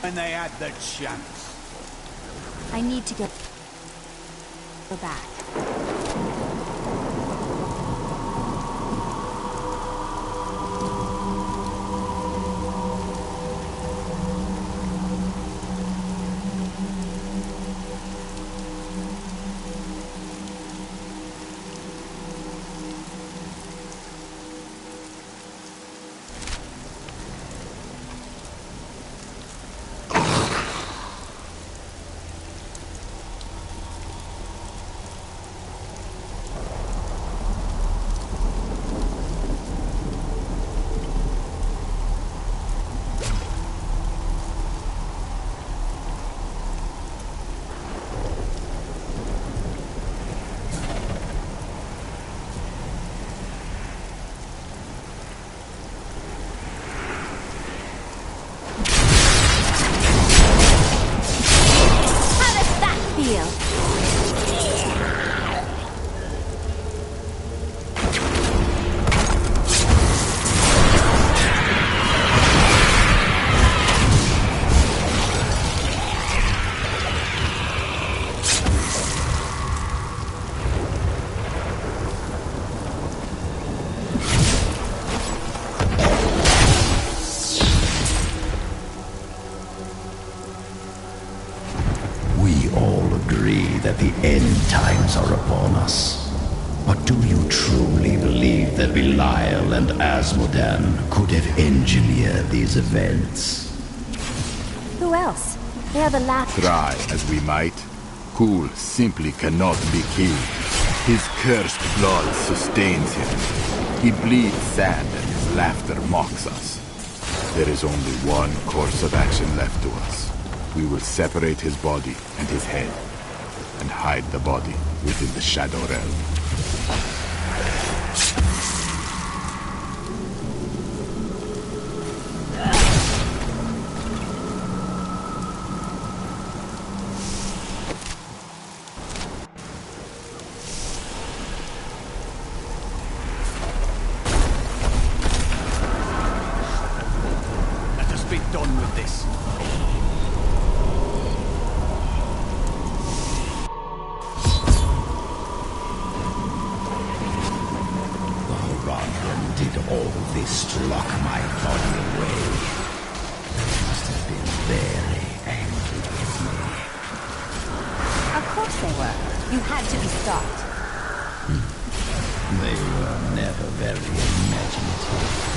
When they had the chance. I need to go back. That the end times are upon us. But do you truly believe that Belial and Asmodan could have engineered these events? Who else? They are the last. Try as we might, Kul simply cannot be killed. His cursed blood sustains him. He bleeds sand and his laughter mocks us. There is only one course of action left to us. We will separate his body and his head, and hide the body within the Shadow Realm. Let us be done with this. All this to lock my body away. They must have been very angry with me. Of course they were. You had to be stopped. They were never very imaginative.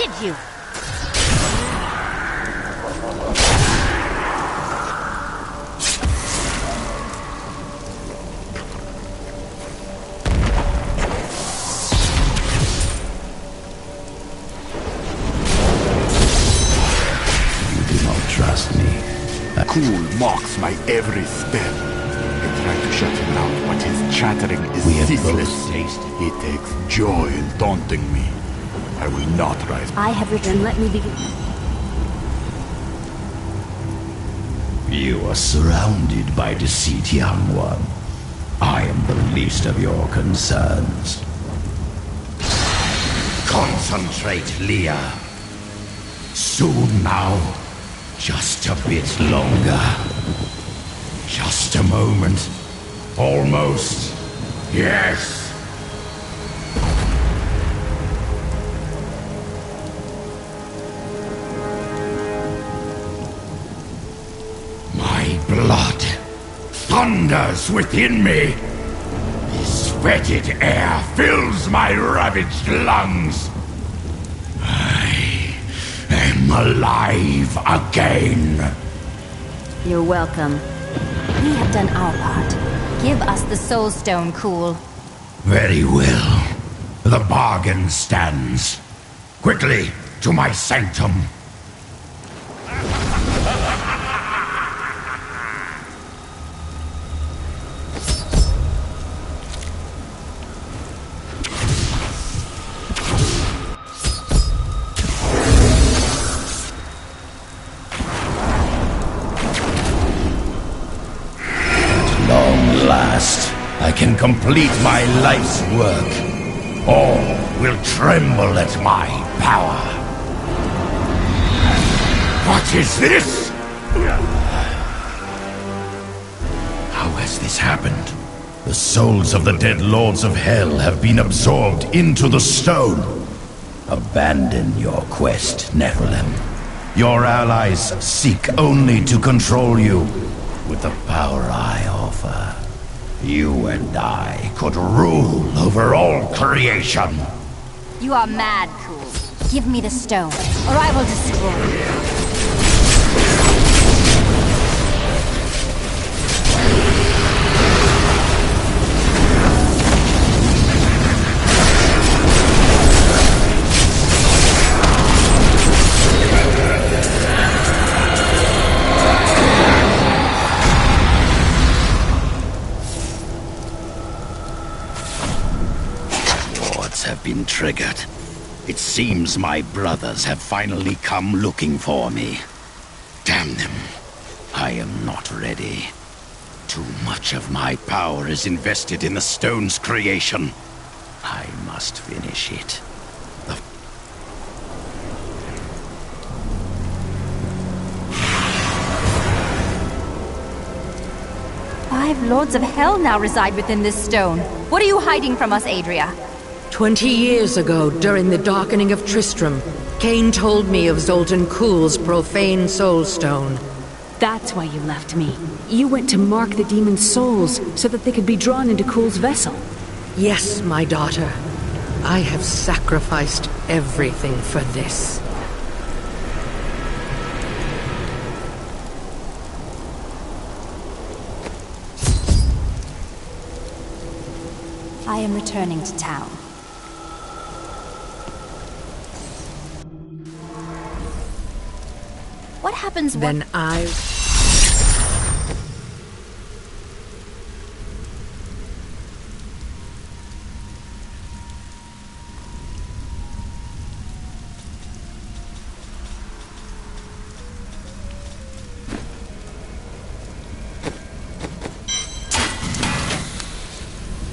needed you. Trust me. Cool mocks my every step. I try to shut him out, but his chattering is We have ceaseless. both tasted. He takes joy in taunting me. I will not rise. I have returned. Let me begin. You are surrounded by deceit, young one. I am the least of your concerns. Concentrate, Leah. Soon now. Just a bit longer. Just a moment. Almost. Yes. My blood thunders within me. This fetid air fills my ravaged lungs. I'm alive again. You're welcome. We have done our part. Give us the Soul Stone, Cool. Very well. The bargain stands. Quickly, to my sanctum. I can complete my life's work. All will tremble at my power. What is this? How has this happened? The souls of the dead lords of hell have been absorbed into the stone. Abandon your quest, Nephilim. Your allies seek only to control you. With the power I offer, you and I could rule over all creation. You are mad, Cool. Give me the stone, or I will destroy you. Have been triggered. It seems my brothers have finally come looking for me. Damn them. I am not ready. Too much of my power is invested in the stone's creation. I must finish it. Five lords of hell now reside within this stone. What are you hiding from us, Adria? 20 years ago, during the darkening of Tristram, Cain told me of Zoltan Kuhl's profane soul stone. That's why you left me. You went to mark the demon's souls so that they could be drawn into Kuhl's vessel. Yes, my daughter. I have sacrificed everything for this. I am returning to town. What happens when... Then I...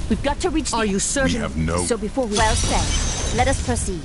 We've got to reach the... Are you certain? We have no... So before we... Well said. Let us proceed.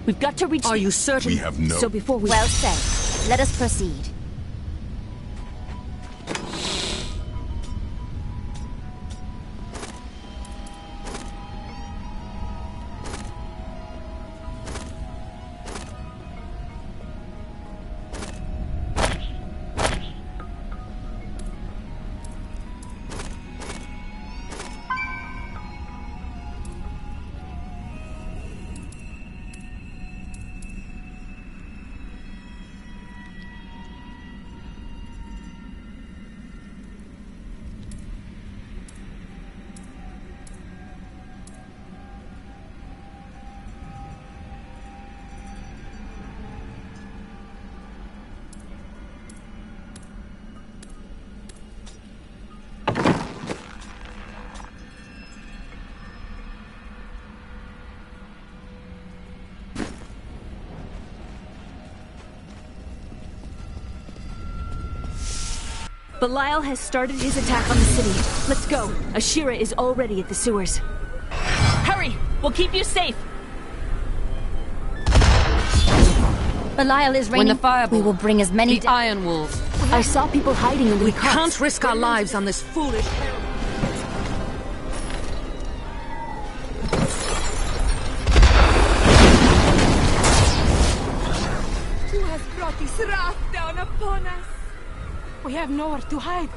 We've got to reach... Are you certain? We have no... So before we... Well said. Let us proceed. Belial has started his attack on the city. Let's go. Ashira is already at the sewers. Hurry! We'll keep you safe! Belial is raining. When the fire we will bring as many... The Iron Wolves. I saw people hiding in the We carts. can't risk our lives on this foolish... Who has brought this wrath down upon us? We have nowhere to hide.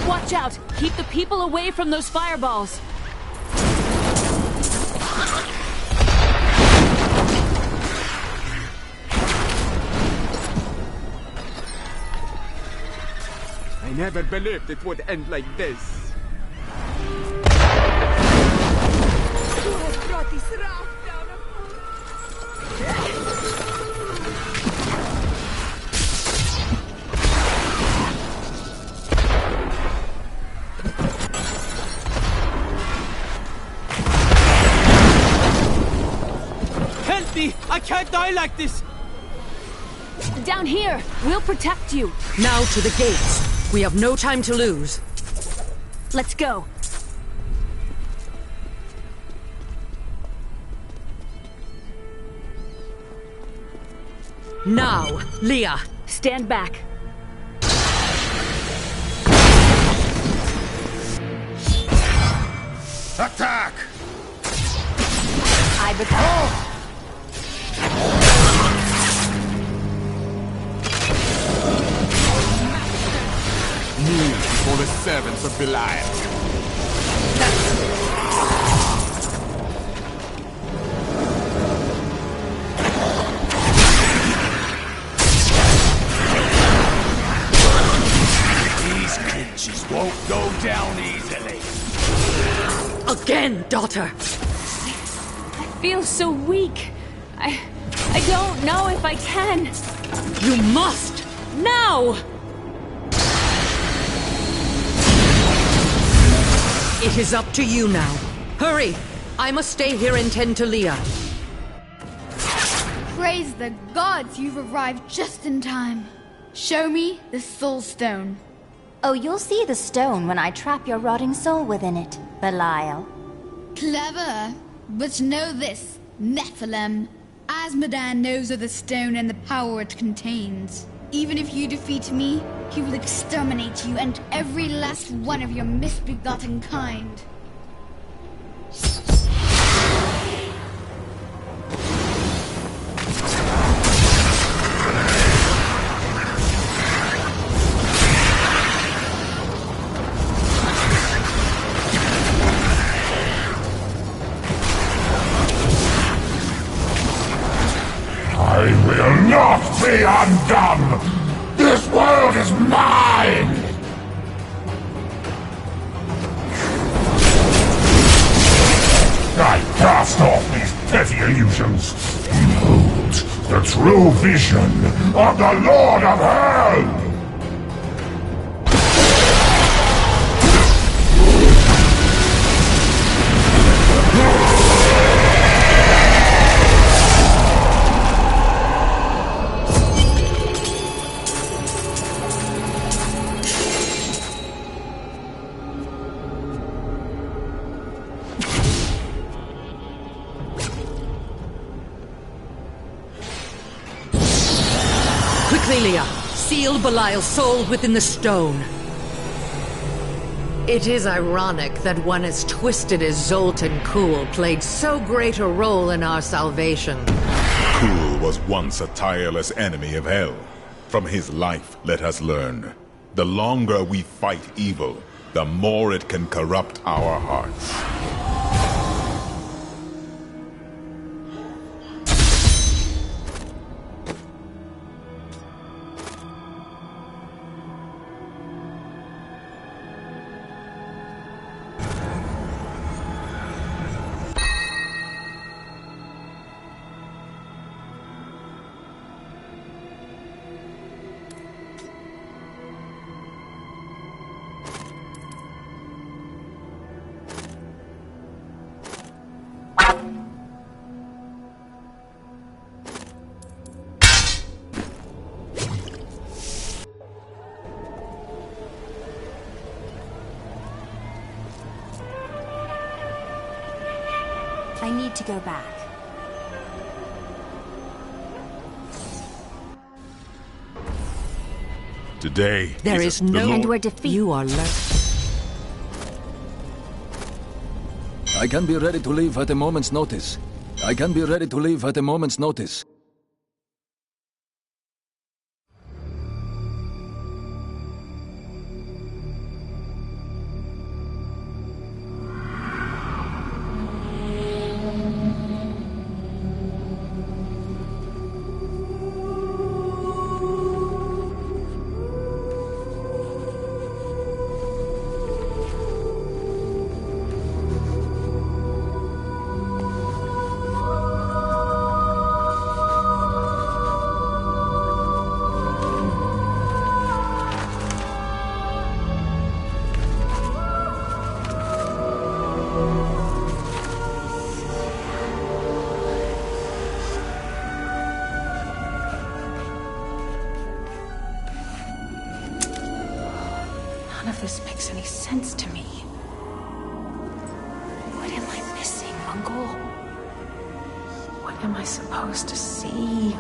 Watch out! Keep the people away from those fireballs! I never believed it would end like this. Who has brought this wrath down upon Help me! I can't die like this! Down here! We'll protect you! Now to the gates. We have no time to lose. Let's go. Now, Leah. Stand back. Attack! I recall. Kneel before the servants of Belial. These creatures won't go down easily. Again, daughter. I feel so weak. I don't know if I can. You must! Now! It is up to you now. Hurry! I must stay here and tend to Leah. Praise the gods, you've arrived just in time. Show me the Soul Stone. Oh, you'll see the stone when I trap your rotting soul within it, Belial. Clever. But know this, Nephilim. Asmodan knows of the stone and the power it contains. Even if you defeat me, he will exterminate you and every last one of your misbegotten kind. I will not be undone! This world is mine! I cast off these petty illusions. Behold the true vision of the Lord of Hell! Celia, seal Belial's soul within the stone. It is ironic that one as twisted as Zoltan Kuhl played so great a role in our salvation. Kuhl was once a tireless enemy of hell. From his life, let us learn. The longer we fight evil, the more it can corrupt our hearts. I need to go back. Today There is no... And we're defeated. You are I can be ready to leave at a moment's notice. I can be ready to leave at a moment's notice. None of this makes any sense to me. What am I missing, Uncle? What am I supposed to see?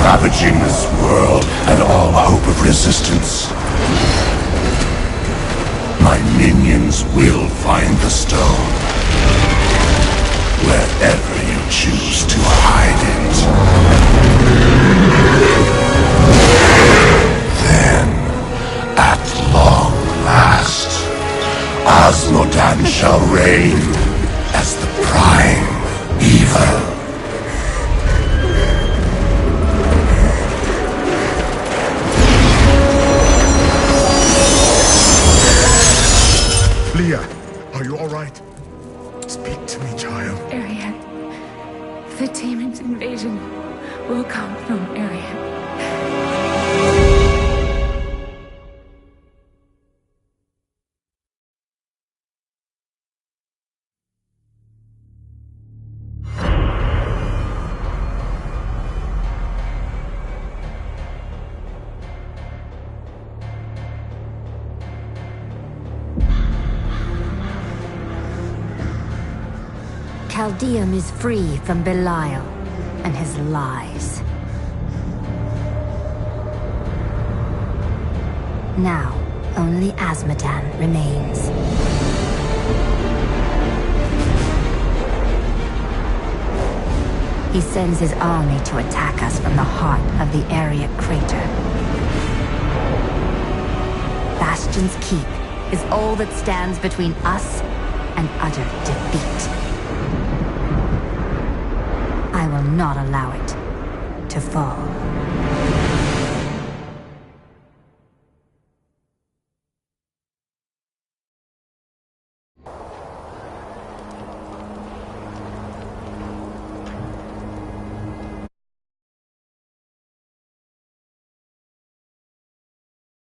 Ravaging this world and all hope of resistance. My minions will find the stone, wherever you choose to hide it. Then, at long last, Osmodan shall reign as the prime evil. Leah, are you all right? Speak to me, child. Arian. The demon's invasion will come from Arian. Caldeum is free from Belial and his lies. Now, only Azmodan remains. He sends his army to attack us from the heart of the Ariat crater. Bastion's Keep is all that stands between us and utter defeat.